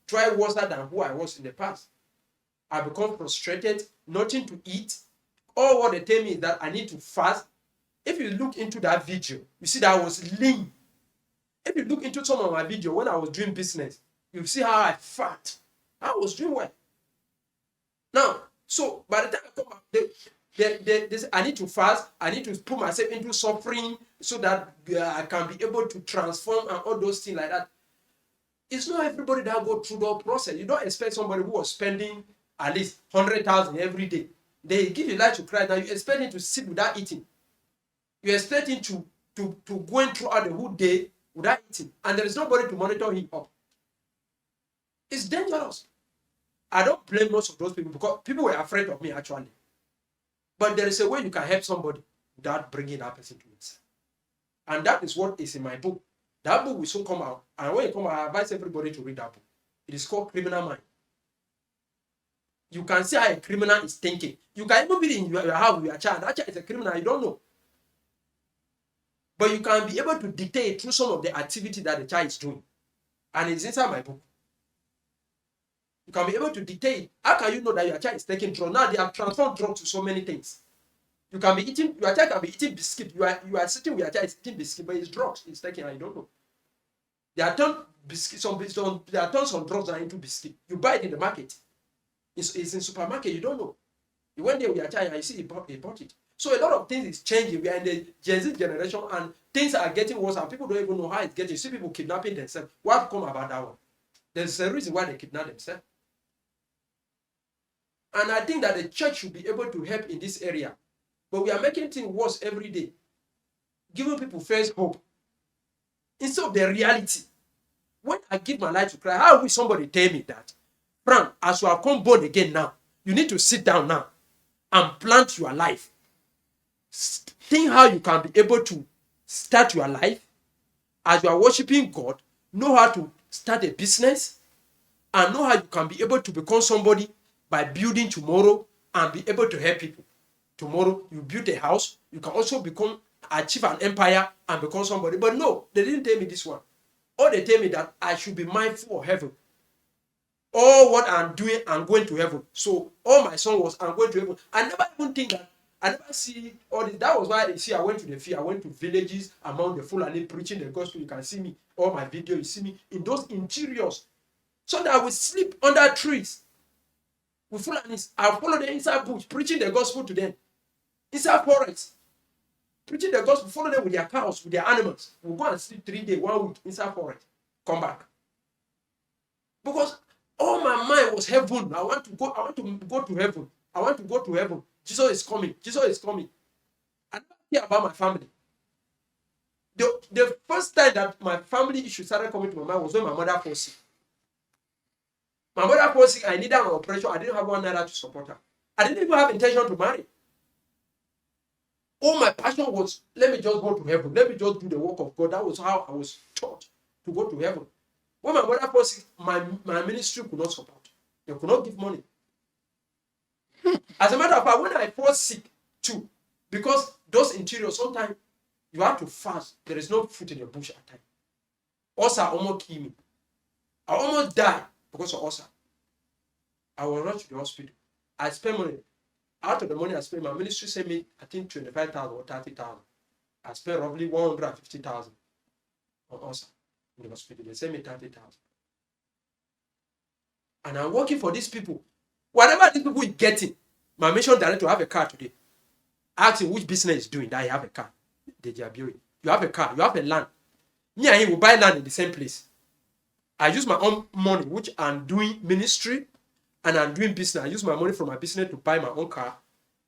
Try worse than who I was in the past. I become frustrated, nothing to eat. All what they tell me is that I need to fast. If you look into that video, you see that I was lean. If you look into some of my video when I was doing business, you see how I fat. I was doing well. Now, so by the time I come back, I need to fast. I need to put myself into suffering so that I can be able to transform and all those things like that. It's not everybody that go through the process. You don't expect somebody who was spending at least 100,000 every day. They give you life to Christ. Now you expect him to sit without eating. You expect him to going throughout the whole day without eating, and there is nobody to monitor him up. It's dangerous. I don't blame most of those people because people were afraid of me actually. But there is a way you can help somebody without bringing that person to yourself. And that is what is in my book. That book will soon come out. And when it comes out, I advise everybody to read that book. It is called Criminal Mind. You can see how a criminal is thinking. You can even be in your house with your child. That child is a criminal, you don't know. But you can be able to dictate through some of the activity that the child is doing. And it's inside my book. You can be able to dictate. How can you know that your child is taking drugs? Now they have transformed drugs to so many things. Your child can be eating biscuit. You are sitting with your child eating biscuit, but it's drugs he's taking and you don't know. They are turned biscuit, they are turned some drugs into biscuit. You buy it in the market. It's in supermarket, you don't know. You went there with your child and you see he bought it. So a lot of things is changing. We are in the Gen Z generation and things are getting worse and people don't even know how it's getting. You see people kidnapping themselves. What come about that one? There's a reason why they kidnap themselves. And I think that the church should be able to help in this area. But we are making things worse every day. Giving people false hope. Instead of the reality. When I give my life to Christ, how will somebody tell me that? Frank, as you have come born again now, you need to sit down now and plant your life. Think how you can be able to start your life as you are worshiping God, know how to start a business, and know how you can be able to become somebody by building tomorrow and be able to help people. Tomorrow, you build a house, you can also achieve an empire and become somebody. But no, they didn't tell me this one. Or they tell me that I should be mindful of heaven. All what I'm doing, I'm going to heaven. So all my song was, I'm going to heaven. I never even think that. I never see all this. That was why you see I went to the field. I went to villages among the Fulani preaching the gospel. You can see me, all my video. You see me in those interiors, so that I will sleep under trees with Fulanis. I follow the inside bush, preaching the gospel to them. Inside forest, preaching the gospel. Follow them with their cows, with their animals. We'll go and sleep 3 days, 1 week inside forest. Come back. Because all my mind was heaven. I want to go to heaven. I want to go to heaven. Jesus is coming. Jesus is coming. I don't care about my family. The first time that my family issue started coming to my mind was when my mother fell sick. My mother fell sick. I needed an operation. I didn't have 1 naira to support her. I didn't even have intention to marry. All my passion was, let me just go to heaven. Let me just do the work of God. That was how I was taught to go to heaven. When my mother fell sick, my ministry could not support. They could not give money. As a matter of fact, when I fall sick too, because those interiors, sometimes you have to fast. There is no food in the bush at times. Ulcer almost killed me. I almost died because of ulcer. I was rushed to the hospital. I spent money. Out of the money I spent, my ministry sent me, I think, 25,000 or 30,000. I spent roughly 150,000 on ulcer in the hospital. They sent me 30,000. And I'm working for these people. Whatever these people is getting, my mission director have a car today. Ask him which business is doing that he have a car. You have a car, you have a land. Me and him will buy land in the same place. I use my own money, which I'm doing ministry, and I'm doing business. I use my money from my business to buy my own car,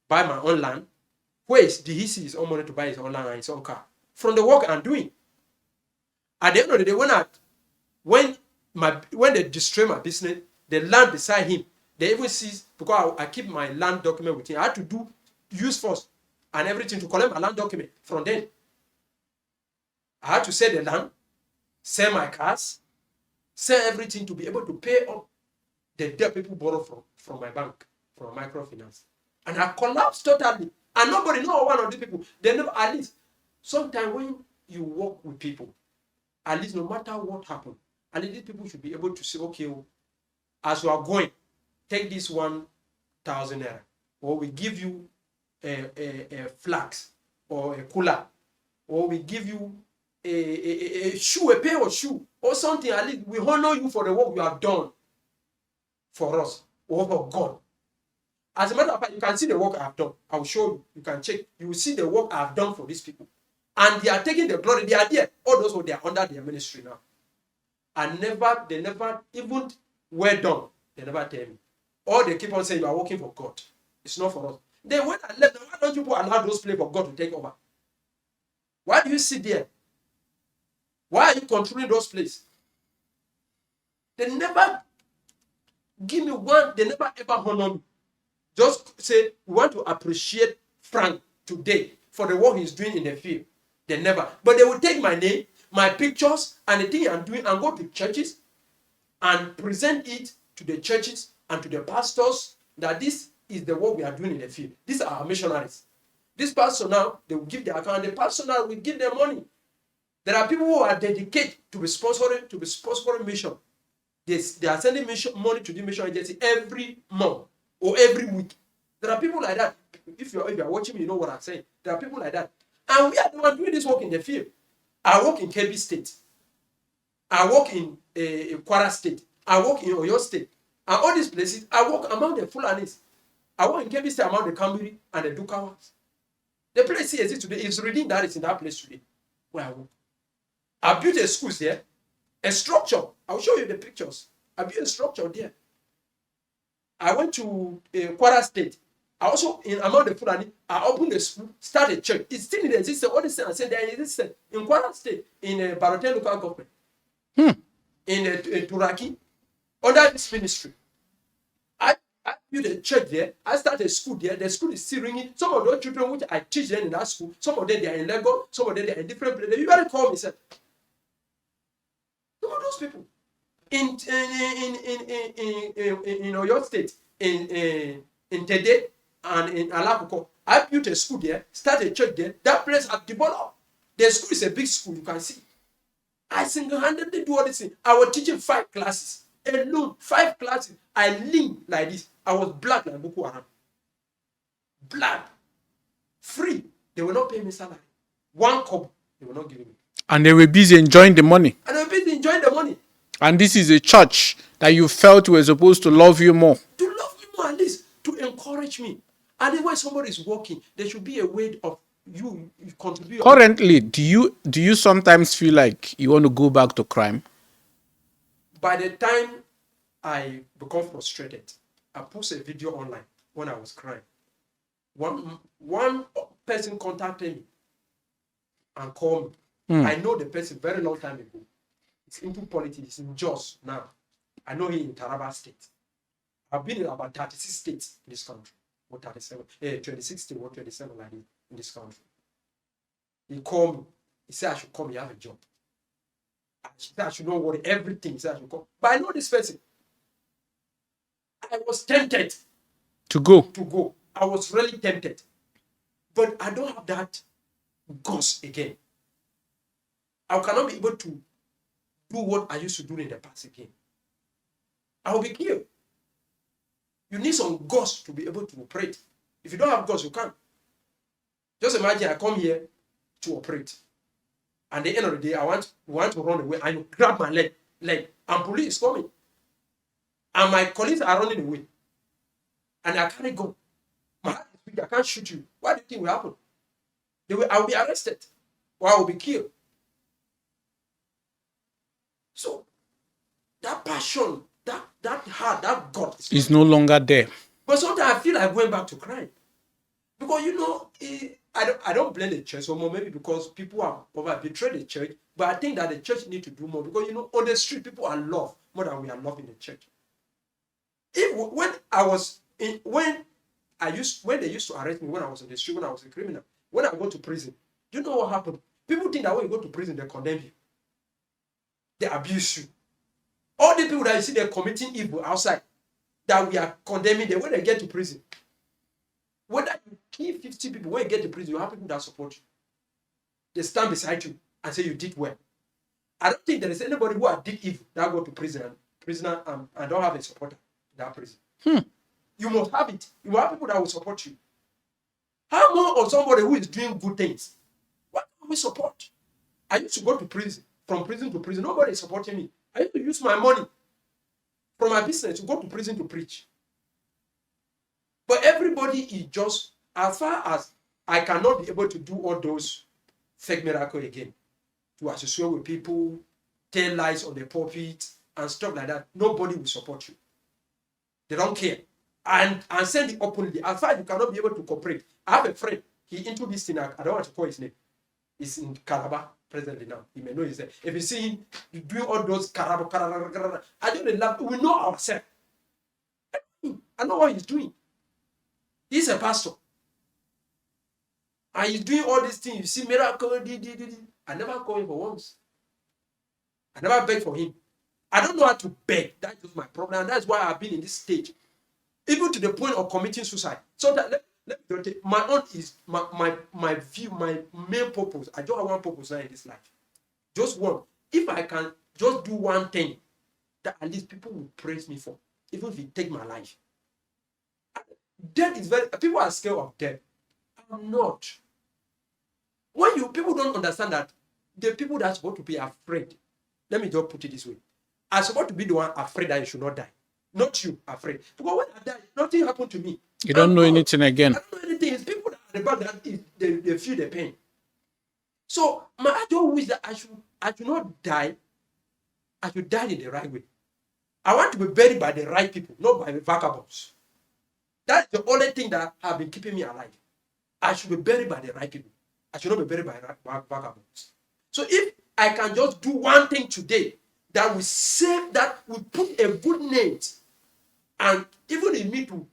buy my own land. Where is he see his own money to buy his own land and his own car? From the work I'm doing. At the end of the day, when they destroy my business, the land beside him, they even seize, because I keep my land document with him. I had to use force and everything to collect my land document from them. I had to sell the land, sell my cars, sell everything to be able to pay up the debt people borrow from my bank, from microfinance. And I collapsed totally. And nobody, no one of these people, they never, at least, sometimes when you work with people, at least no matter what happens, at least these people should be able to say, okay, as you are going, take this 1,000 naira, or we give you a flax, or a cooler, or we give you a shoe, a pair of shoe, or something. At least we honor you for the work you have done for us, or for God. As a matter of fact, you can see the work I have done. I will show you. You can check. You will see the work I have done for these people. And they are taking the glory. They are there. All those who they are under their ministry now. And they never, even well done, they never tell me. Or they keep on saying you are working for God. It's not for us. Then when I left, why don't you allow those places for God to take over? Why do you sit there? Why are you controlling those places? They never give me one, they never ever honor me. Just say, we want to appreciate Frank today for the work he's doing in the field. They never. But they will take my name, my pictures, and the thing I'm doing, and go to churches and present it to the churches and to the pastors that this is the work we are doing in the field. These are our missionaries. This pastor now, they will give their account. The pastor now will give them money. There are people who are dedicated to be sponsoring mission. They are sending money to the mission agency every month or every week. There are people like that. If you are watching me, you know what I'm saying. There are people like that. And we are the ones doing this work in the field. I work in Kebbi State. I work in Kwara State. I work in Oyo State. And all these places, I work among the Fulanis. I work in Kebbi State among the Kambiri and the Dukawas. The place here exists today. It's reading that is in that place today where I work. I built a school there, a structure. I'll show you the pictures. I built a structure there. I went to Kwara State. I also, among the Fulani, I opened a school, started a church. It's still in existence. All these things I said, they exist in Kwara State, in Barotel local government, in Turaki, under this ministry. I built a church there. I started a school there. The school is still ringing. Some of those children which I teach them in that school, some of them they are in Lagos, some of them they are in different places. They usually call me, say, some of those people in Oyo State, in Tede and in Alakuko. I built a school there, started a church there. That place has developed. The school is a big school, you can see. I single-handedly do all this thing. I was teaching 5 classes. alone, 5 classes. I lean like this. I was black like Boko Haram. Black. Free. They will not pay me salary. 1 kobo, they will not give me. And they were busy enjoying the money. And they were busy enjoying the money. And this is a church that you felt were supposed to love you more. To love me more, at least to encourage me. And then when somebody is working, there should be a way of you contribute. Currently, do you sometimes feel like you want to go back to crime? By the time I become frustrated, I post a video online when I was crying. One person contacted me and called me. I know the person very long time ago. He's into politics. He's in Jos now. I know him in Taraba State. I've been in about 36 states in this country. Or 37, 26 states or 27 like in this country. He called me. He said I should come. You have a job. I should not worry everything. He said I should come. But I know this person. I was tempted To go. I was really tempted. But I don't have that guts again. I cannot be able to do what I used to do in the past again. I will be killed. You need some guts to be able to operate. If you don't have guts, you can't. Just imagine I come here to operate. And at the end of the day, I want to run away and you grab my leg, and police is coming. And my colleagues are running away. And I can't go. My heart is big, I can't shoot you. What do you think will happen? I will be arrested. Or I will be killed. So that passion, that heart, that God is no longer there. But sometimes I feel like going back to crime. Because I don't blame the church, or more maybe because people have probably betrayed the church. But I think that the church need to do more because on the street people are loved more than we are loved in the church. When they used to arrest me when I was in the street, when I was a criminal, when I go to prison, you know what happened? People think that when you go to prison, they condemn you. They abuse you. All the people that you see they're committing evil outside, that we are condemning them, when they get to prison, whether you kill 50 people, when you get to prison, you have people that support you. They stand beside you and say you did well. I don't think there is anybody who did evil that go to prison and don't have a supporter in that prison. You must have it. You have people that will support you. How more of somebody who is doing good things? What can we support? I used to go to prison, from prison to prison. Nobody is supporting me. I used to use my money from my business to go to prison to preach. But everybody is just, as far as I cannot be able to do all those fake miracles again, to associate with people, tell lies on the pulpit, and stuff like that, nobody will support you. They don't care. And send it openly. As far as you cannot be able to cooperate. I have a friend, he into this thing, I don't want to call his name. He's in Calabar presently now. He may know his name. If you see him doing all those Calabar, I don't laugh. We know ourselves. I know what he's doing. He's a pastor. And he's doing all these things. You see miracle. I never call him for once. I never beg for him. I don't know how to beg. That's just my problem. And that's why I've been in this stage. Even to the point of committing suicide. So that let me take my own is my view, my main purpose. I don't have one purpose now in this life. Just one. If I can just do one thing that at least people will praise me for, even if it take my life. Death is people are scared of death. I'm not. When people don't understand that the people that are supposed to be afraid, let me just put it this way, are supposed to be the one afraid that you should not die. Not you afraid. Because when I die, nothing happened to me. You don't know anything again. I don't know anything. It's people that are at the back that they feel the pain. So my idea is that I should not die. I should die in the right way. I want to be buried by the right people, not by the vagabonds. That's the only thing that have been keeping me alive. I should be buried by the right people. I should not be buried by vagabonds. So if I can just do one thing today that will save, that will put a good name, and even in me to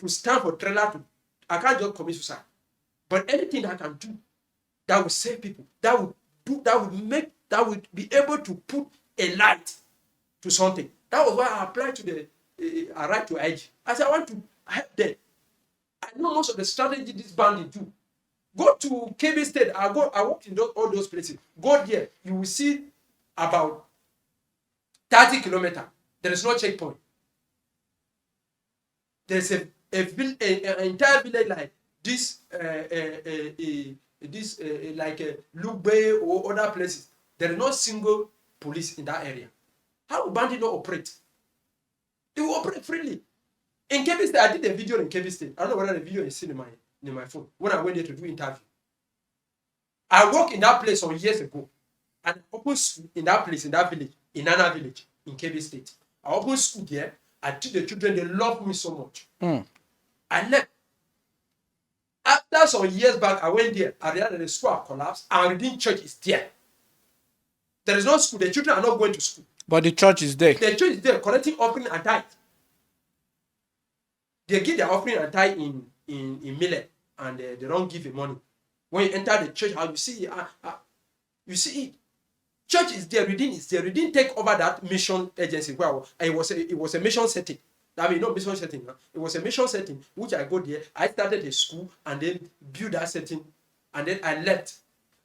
stand for trailer, I can't just commit suicide. But anything that I can do that will save people, that will be able to put a light to something. That was why I applied to I write to IG. I said I want to help them. I know most of the strategy this bandit do. Go to KB State. I worked in all those places. Go there. You will see about 30 kilometers. There is no checkpoint. There's an entire village like this, like Lugbe or other places. There is no single police in that area. How will bandits not operate? They will operate freely. In Kebbi State, I did a video in Kebbi State. I don't know whether the video is seen in my phone when I went there to do interview. I worked in that place some years ago, and I opened school in that place, in that village, in Nana village, in Kebbi State. I opened school there. I teach the children, they love me so much. I left. After some years back, I went there. I realized that the school had collapsed, and Redeemed Church is there. There is no school. The children are not going to school. But the church is there. The church is there, collecting offering and tithe. They give their offering and tithe in millet, and they don't give the money. When you enter the church, how you see it, you see it. Church is there, Redeemed is there. Redeemed take over that mission agency. Well, it was a mission setting. I mean, not mission setting. Huh? It was a mission setting, which I go there. I started a school and then build that setting, and then I left.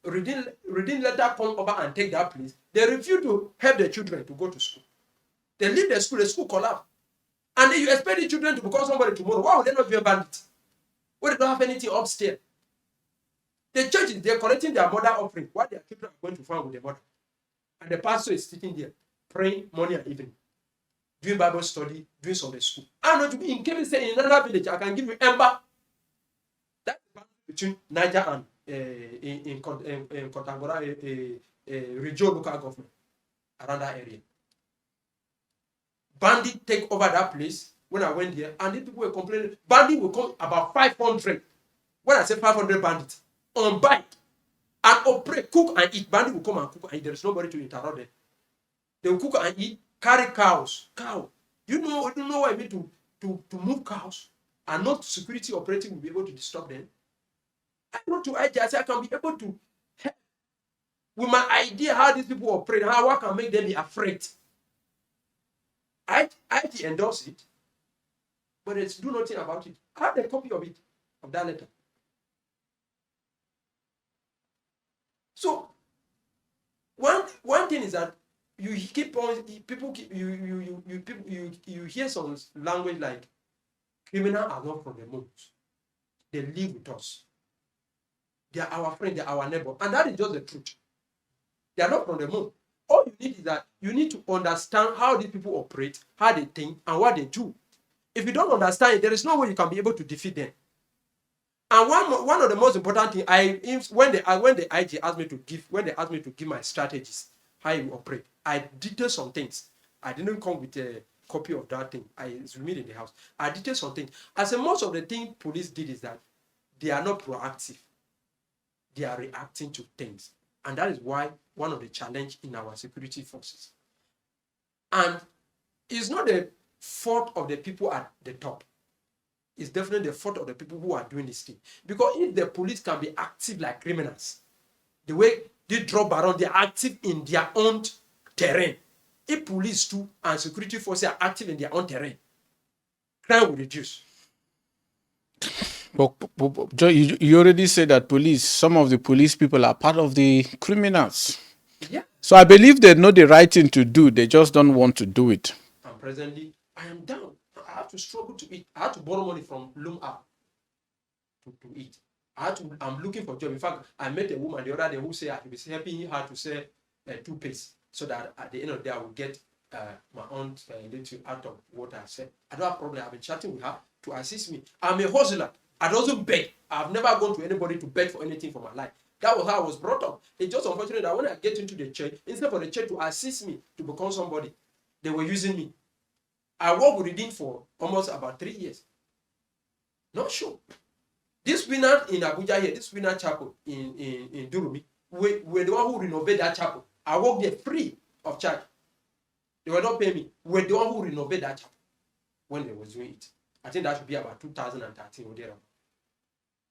Redeemed later come over and take that place. They refuse to help the children to go to school. They leave the school collapse. And then you expect the children to become somebody tomorrow. Why would they not be a bandit? Why they don't have anything upstairs? The church is there collecting their mother offering while their children are going to farm with their mother. And the pastor is sitting there praying morning and evening, doing Bible study, doing Sunday school. I know to be in Kebbi State, in another village, I can give you Ember. That's the boundary between Niger and in Kontagora, regional local government around that area. Bandits take over that place when I went there, and these people were complaining. Bandits will come about 500. When I say 500 bandits, on bike, and operate, cook and eat. Bandits will come and cook and eat. There is nobody to interrupt them. They will cook and eat, carry cows. Cow. You know what I mean to move cows, and not security operating will be able to disturb them. I wrote to IG, I said I can be able to help with my idea how these people operate, how I can make them be afraid. IG endorse it, but let's do nothing about it. I have a copy of it, of that letter. So one thing is that you keep on you hear some language like criminals are not from the moons. They live with us. They are our friend, they are our neighbor, and that is just the truth. They are not from the moon. All you need is that you need to understand how these people operate, how they think, and what they do. If you don't understand it, there is no way you can be able to defeat them. And one of the most important things, when the IG asked me to give my strategies, how you operate, I detailed some things. I didn't come with a copy of that thing. I zoomed in the house. I detailed some things. I said most of the things police did is that they are not proactive. They are reacting to things. And that is why one of the challenges in our security forces. And it's not the fault of the people at the top. It's definitely the fault of the people who are doing this thing. Because if the police can be active like criminals, the way they drop around, they are active in their own terrain. If police too and security forces are active in their own terrain, crime will reduce. But you already said that some of the police people are part of the criminals. Yeah. So I believe they know the right thing to do. They just don't want to do it. And presently, I am down. I have to struggle to eat. I have to borrow money from Loom app to eat. I'm looking for a job. In fact, I met a woman the other day who said I was helping her to sell toothpaste so that at the end of the day I will get my own little out of what I said. I don't have a problem. I've been chatting with her to assist me. I'm a hustler. I don't beg. I've never gone to anybody to beg for anything for my life. That was how I was brought up. It's just unfortunate that when I get into the church, instead for the church to assist me to become somebody, they were using me. I worked with Redeemed for almost about 3 years. Not sure. This winner in Abuja here, this winner chapel in Durumi, we're the one who renovated that chapel. I worked there free of charge. They were not paying me. We're the one who renovated that chapel when they was doing it. I think that should be about 2013 or thereabout.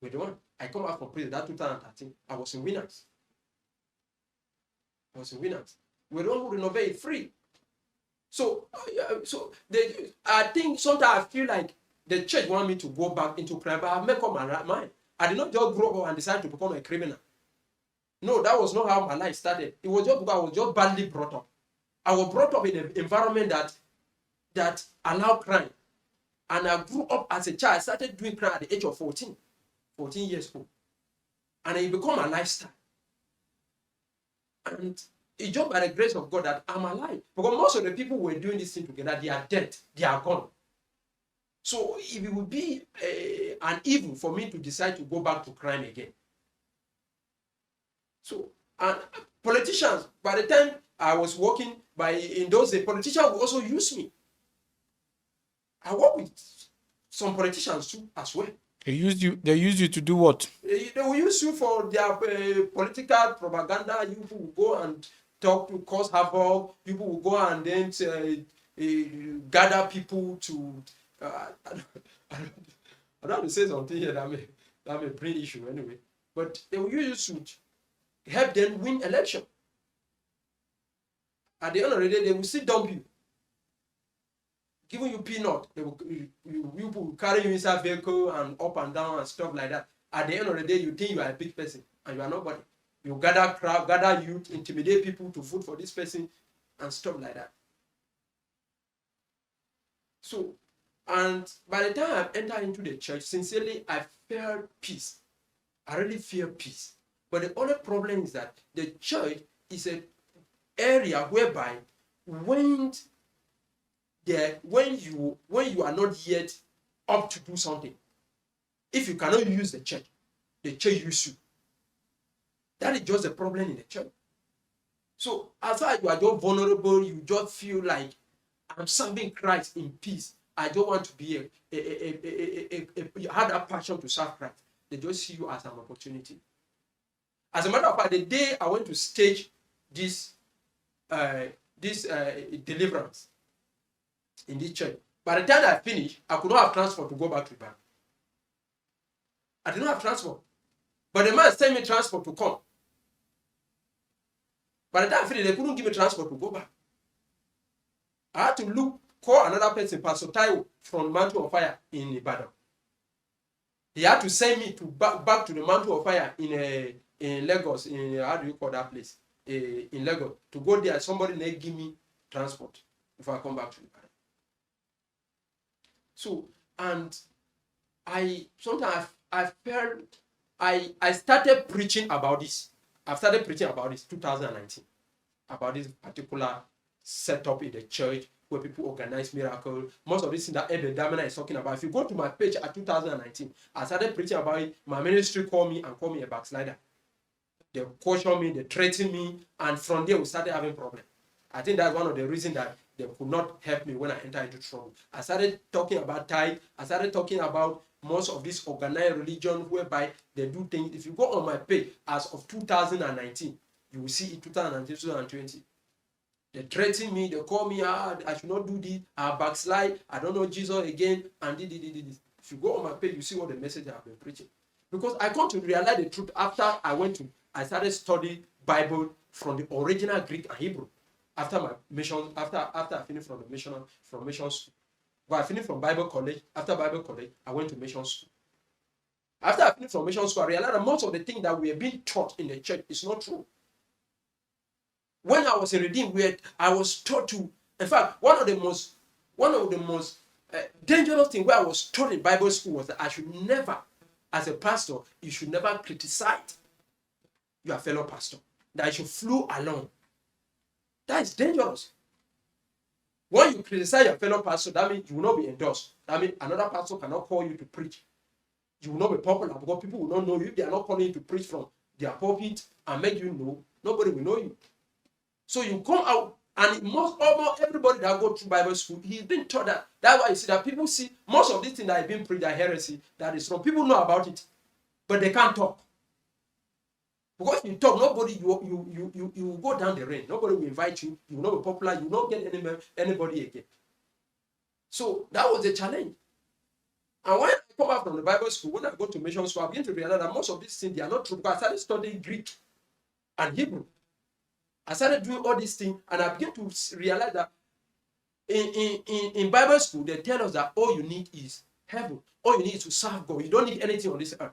We're the one. I come out from prison that 2013. I was in winners. We're the one who renovated free. So I think sometimes I feel like the church want me to go back into crime, but I've made up my mind. I did not just grow up and decide to become a criminal. No, that was not how my life started. It was just because I was just badly brought up. I was brought up in an environment that that allow crime. And I grew up as a child. I started doing crime at the age of 14 years old. And it became a lifestyle. And it's just by the grace of God that I'm alive. Because most of the people who were doing this thing together, they are dead. They are gone. So if it would be an evil for me to decide to go back to crime again. So, and politicians, by the time I was working in those days, politicians would also use me. I work with some politicians too as well. They used you to do what? They will use you for their political propaganda. You will go and talk to cause havoc. People will go and then gather people to. I don't want to say something here that may bring issue anyway. But they will use you to help them win election. At the end of the day, they will still dump you. Giving you peanut, they will, you will carry you inside vehicle and up and down and stuff like that. At the end of the day, you think you are a big person and you are nobody. You gather crowd, gather youth, intimidate people to vote for this person and stuff like that. So, and by the time I entered into the church, sincerely, I felt peace. I really feel peace. But the only problem is that the church is an area whereby when you are not yet up to do something, if you cannot use the church use you. That is just a problem in the church. So as far as you are just vulnerable, you just feel like I'm serving Christ in peace. I don't want to be had that passion to serve Christ. They just see you as an opportunity. As a matter of fact, the day I went to stage this deliverance in this church, by the time I finished, I could not have transport to go back to the bank. I did not have transport. But the man sent me transport to come. By the time I finished, they couldn't give me transport to go back. I had to call another person, Pastor Taiwo from Mantle of Fire in Ibadan. He had to send me back to the Mantle of Fire in Lagos, how do you call that place? In Lagos. To go there, somebody may give me transport before I come back to Ibadan. So, and I felt I started preaching about this. I started preaching about this 2019, about this particular setup in the church where people organize miracles. Most of this thing that Ed Damina is talking about. If you go to my page at 2019, I started preaching about it. My ministry called me a backslider. They cautioned me, they threatened me, and from there we started having problems. I think that's one of the reasons that they could not help me when I entered into trouble. I started talking about tithe. I started talking about most of this organized religion whereby they do things. If you go on my page as of 2019, you will see it 2019, 2020. They threaten me, they call me, I should not do this, I backslide, I don't know Jesus again, and this. If you go on my page, you see what the message I've been preaching. Because I come to realize the truth after I started studying Bible from the original Greek and Hebrew. After my mission, after I finished from mission school. But I finished from Bible college. After Bible college, I went to mission school. After I finished from mission school, I realized that most of the things that we are being taught in the church is not true. When I was in Redeem, I was taught to, in fact, one of the most dangerous things where I was taught in Bible school was that I should never, as a pastor, you should never criticize your fellow pastor. That you should flow along. That is dangerous. When you criticize your fellow pastor, that means you will not be endorsed. That means another pastor cannot call you to preach. You will not be popular because people will not know you. If they are not calling you to preach from their pulpit and make you know, nobody will know you. So you come out, and almost everybody that go through Bible school, he's been taught that. That's why you see that people see most of these things that have been preached are heresy, that is wrong. People know about it, but they can't talk. Because if you talk, nobody, you will go down the rain. Nobody will invite you. You will not be popular. You will not get anybody again. So that was the challenge. And when I come out from the Bible school, when I go to mission school, I begin to realize that most of these things, they are not true. Because I started studying Greek and Hebrew. I started doing all these things, and I began to realize that in Bible school, they tell us that all you need is heaven. All you need is to serve God. You don't need anything on this earth.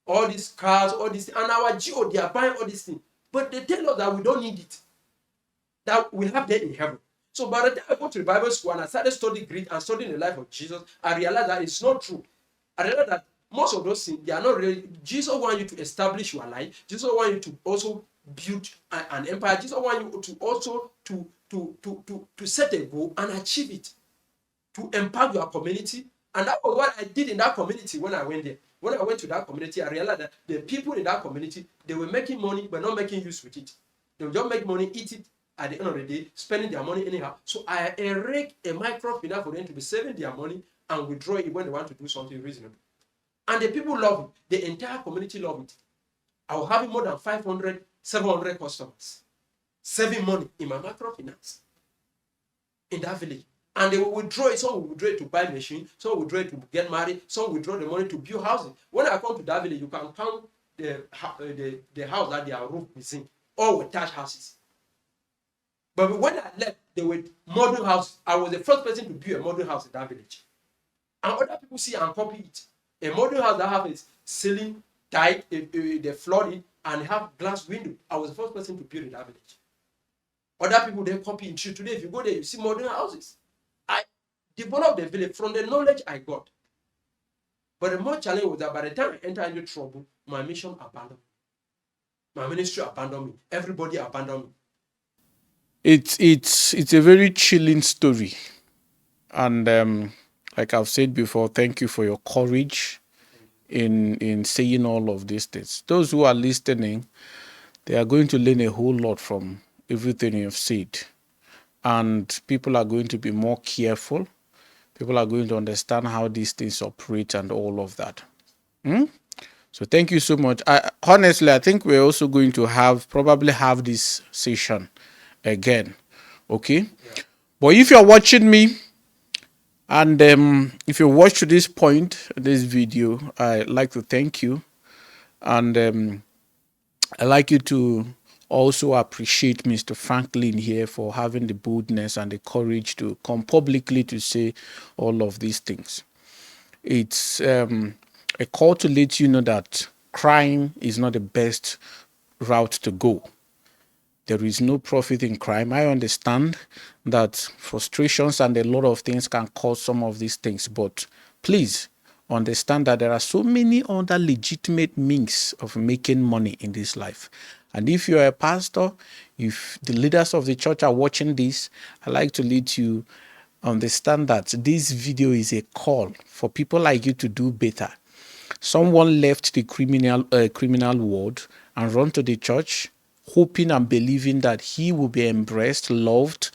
All these cars, all these, and our GO, they are buying all these things. But they tell us that we don't need it. That we have that in heaven. So by the time I go to the Bible school and I started studying Greek and studying the life of Jesus, I realized that it's not true. I realized that most of those things, they are not really. Jesus wants you to establish your life. Jesus wants you to also build an empire. Jesus wants you to also to set a goal and achieve it, to impact your community. And that was what I did in that community when I went there. When I went to that community, I realized that the people in that community, they were making money but not making use with it. They would just make money, eat it at the end of the day, spending their money anyhow. So I erect a microfinance for them to be saving their money and withdraw it when they want to do something reasonable. And the people love it. The entire community love it. I was having more than 500, 700 customers saving money in my microfinance in that village. And they will withdraw it. Some will withdraw it to buy machine, some will withdraw it to get married, some will withdraw the money to build houses. When I come to that village, you can count the house that their roof is in, all with thatched houses. But when I left, they were modern houses. I was the first person to build a modern house in that village. And other people see and copy it. A modern house that have a ceiling, tight, the flooring, and have glass window. I was the first person to build in that village. Other people then copy it. Today, if you go there, you see modern houses. I developed the village from the knowledge I got. But the more challenge was that by the time I entered into trouble, my mission abandoned me. My ministry abandoned me. Everybody abandoned me. It's a very chilling story, and like I've said before, thank you for your courage in saying all of these things. Those who are listening, they are going to learn a whole lot from everything you've said, and people are going to be more careful. People are going to understand how these things operate and all of that. So thank you so much. Honestly, I think we're also going to probably have this session again. Okay. Yeah. But if you're watching me and if you watch to this point, this video, I'd like to thank you. And I'd like you to also appreciate Mr. Franklin here for having the boldness and the courage to come publicly to say all of these things. It's a call to let you know that crime is not the best route to go. There is no profit in crime. I understand that frustrations and a lot of things can cause some of these things, but please understand that there are so many other legitimate means of making money in this life. And if you're a pastor, if the leaders of the church are watching this, I'd like to let you understand that this video is a call for people like you to do better. Someone left the criminal world and run to the church, hoping and believing that he will be embraced, loved.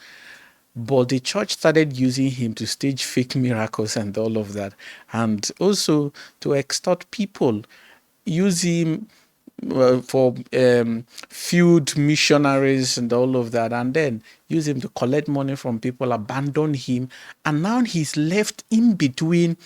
But the church started using him to stage fake miracles and all of that, and also to extort people, use him for field missionaries and all of that, and then use him to collect money from people, abandon him, and now he's left in between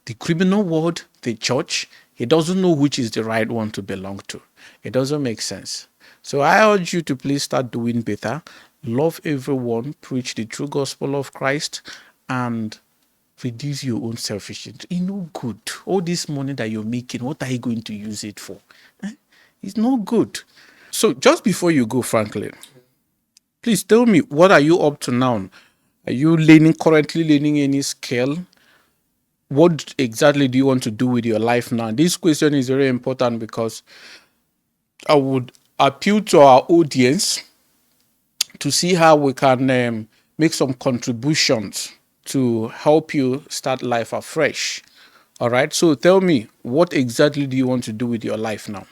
the criminal world, the church. He doesn't know which is the right one to belong to. It doesn't make sense. So I urge you to please start doing better. Love everyone, preach the true gospel of Christ, and reduce your own selfishness. It's no good. All this money that you're making, what are you going to use it for? It's not good. So just before you go, Franklin, please tell me, what are you up to now? Are you currently learning any skill? What exactly do you want to do with your life now? This question is very important because I would appeal to our audience to see how we can make some contributions to help you start life afresh. All right. So tell me, what exactly do you want to do with your life now?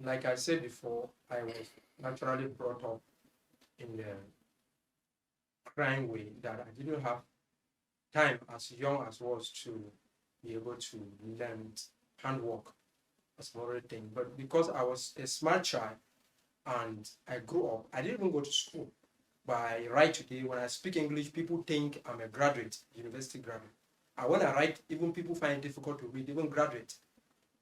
Like I said before, I was naturally brought up in the crime way that I didn't have time as young as was to be able to learn handwork, a small thing. But because I was a smart child and I grew up, I didn't even go to school. But I write today, when I speak English, people think I'm a graduate, university graduate. And when I write, even people find it difficult to read, even graduate,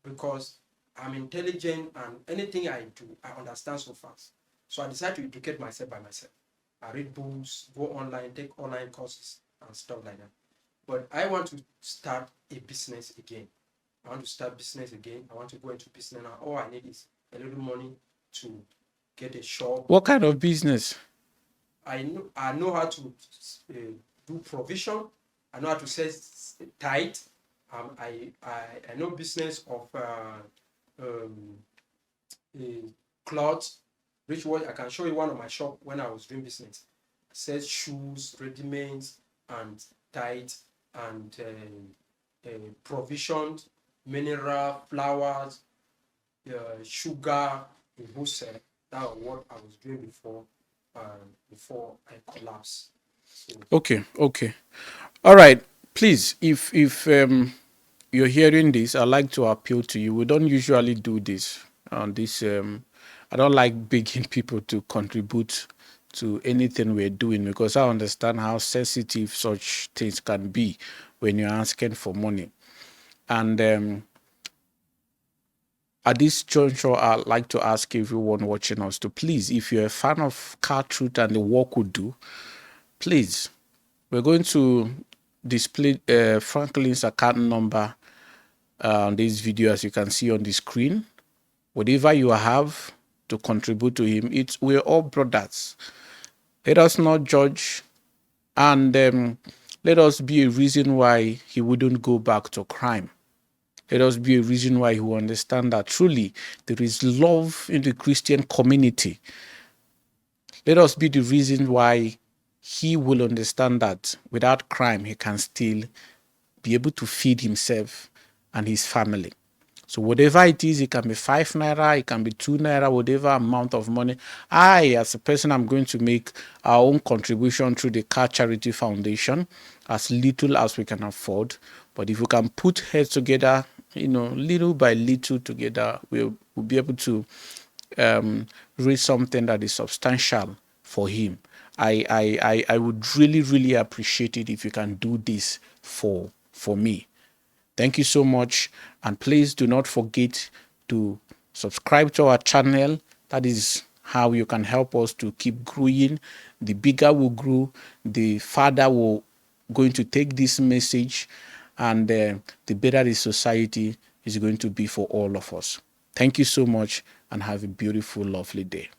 because I'm intelligent and anything I do, I understand so fast. So I decided to educate myself by myself. I read books, go online, take online courses and stuff like that. But I want to start a business again. I want to start business again. I want to go into business now. All I need is a little money to get a shop. What kind of business? I know how to do provision. I know how to set tithe. I know business of clothes. Which one I can show you one of my shop when I was doing business. I sell shoes, ready-mades, and tithe, and provisions, mineral, flowers, sugar in wholesale. That was what I was doing before I collapsed. So, Okay. All right. Please, if you're hearing this, I'd like to appeal to you. We don't usually do this on this. I don't like begging people to contribute to anything we're doing, because I understand how sensitive such things can be when you're asking for money. And at this juncture, I'd like to ask everyone watching us to please, if you're a fan of KaaTruths and the work we do, please, we're going to display Franklin's account number on this video, as you can see on the screen. Whatever you have to contribute to him, we're all brothers. Let us not judge, and let us be a reason why he wouldn't go back to crime. Let us be a reason why he will understand that truly there is love in the Christian community. Let us be the reason why he will understand that without crime, he can still be able to feed himself and his family. So whatever it is, it can be 5 naira, it can be 2 naira, whatever amount of money. I, as a person, I'm going to make our own contribution through the Car Charity Foundation, as little as we can afford. But if we can put heads together, little by little together, we'll be able to raise something that is substantial for him. I would really, really appreciate it if you can do this for me. Thank you so much, and please do not forget to subscribe to our channel. That is how you can help us to keep growing. The bigger we grow, the farther we're going to take this message, and the better the society is going to be for all of us. Thank you so much, and have a beautiful, lovely day.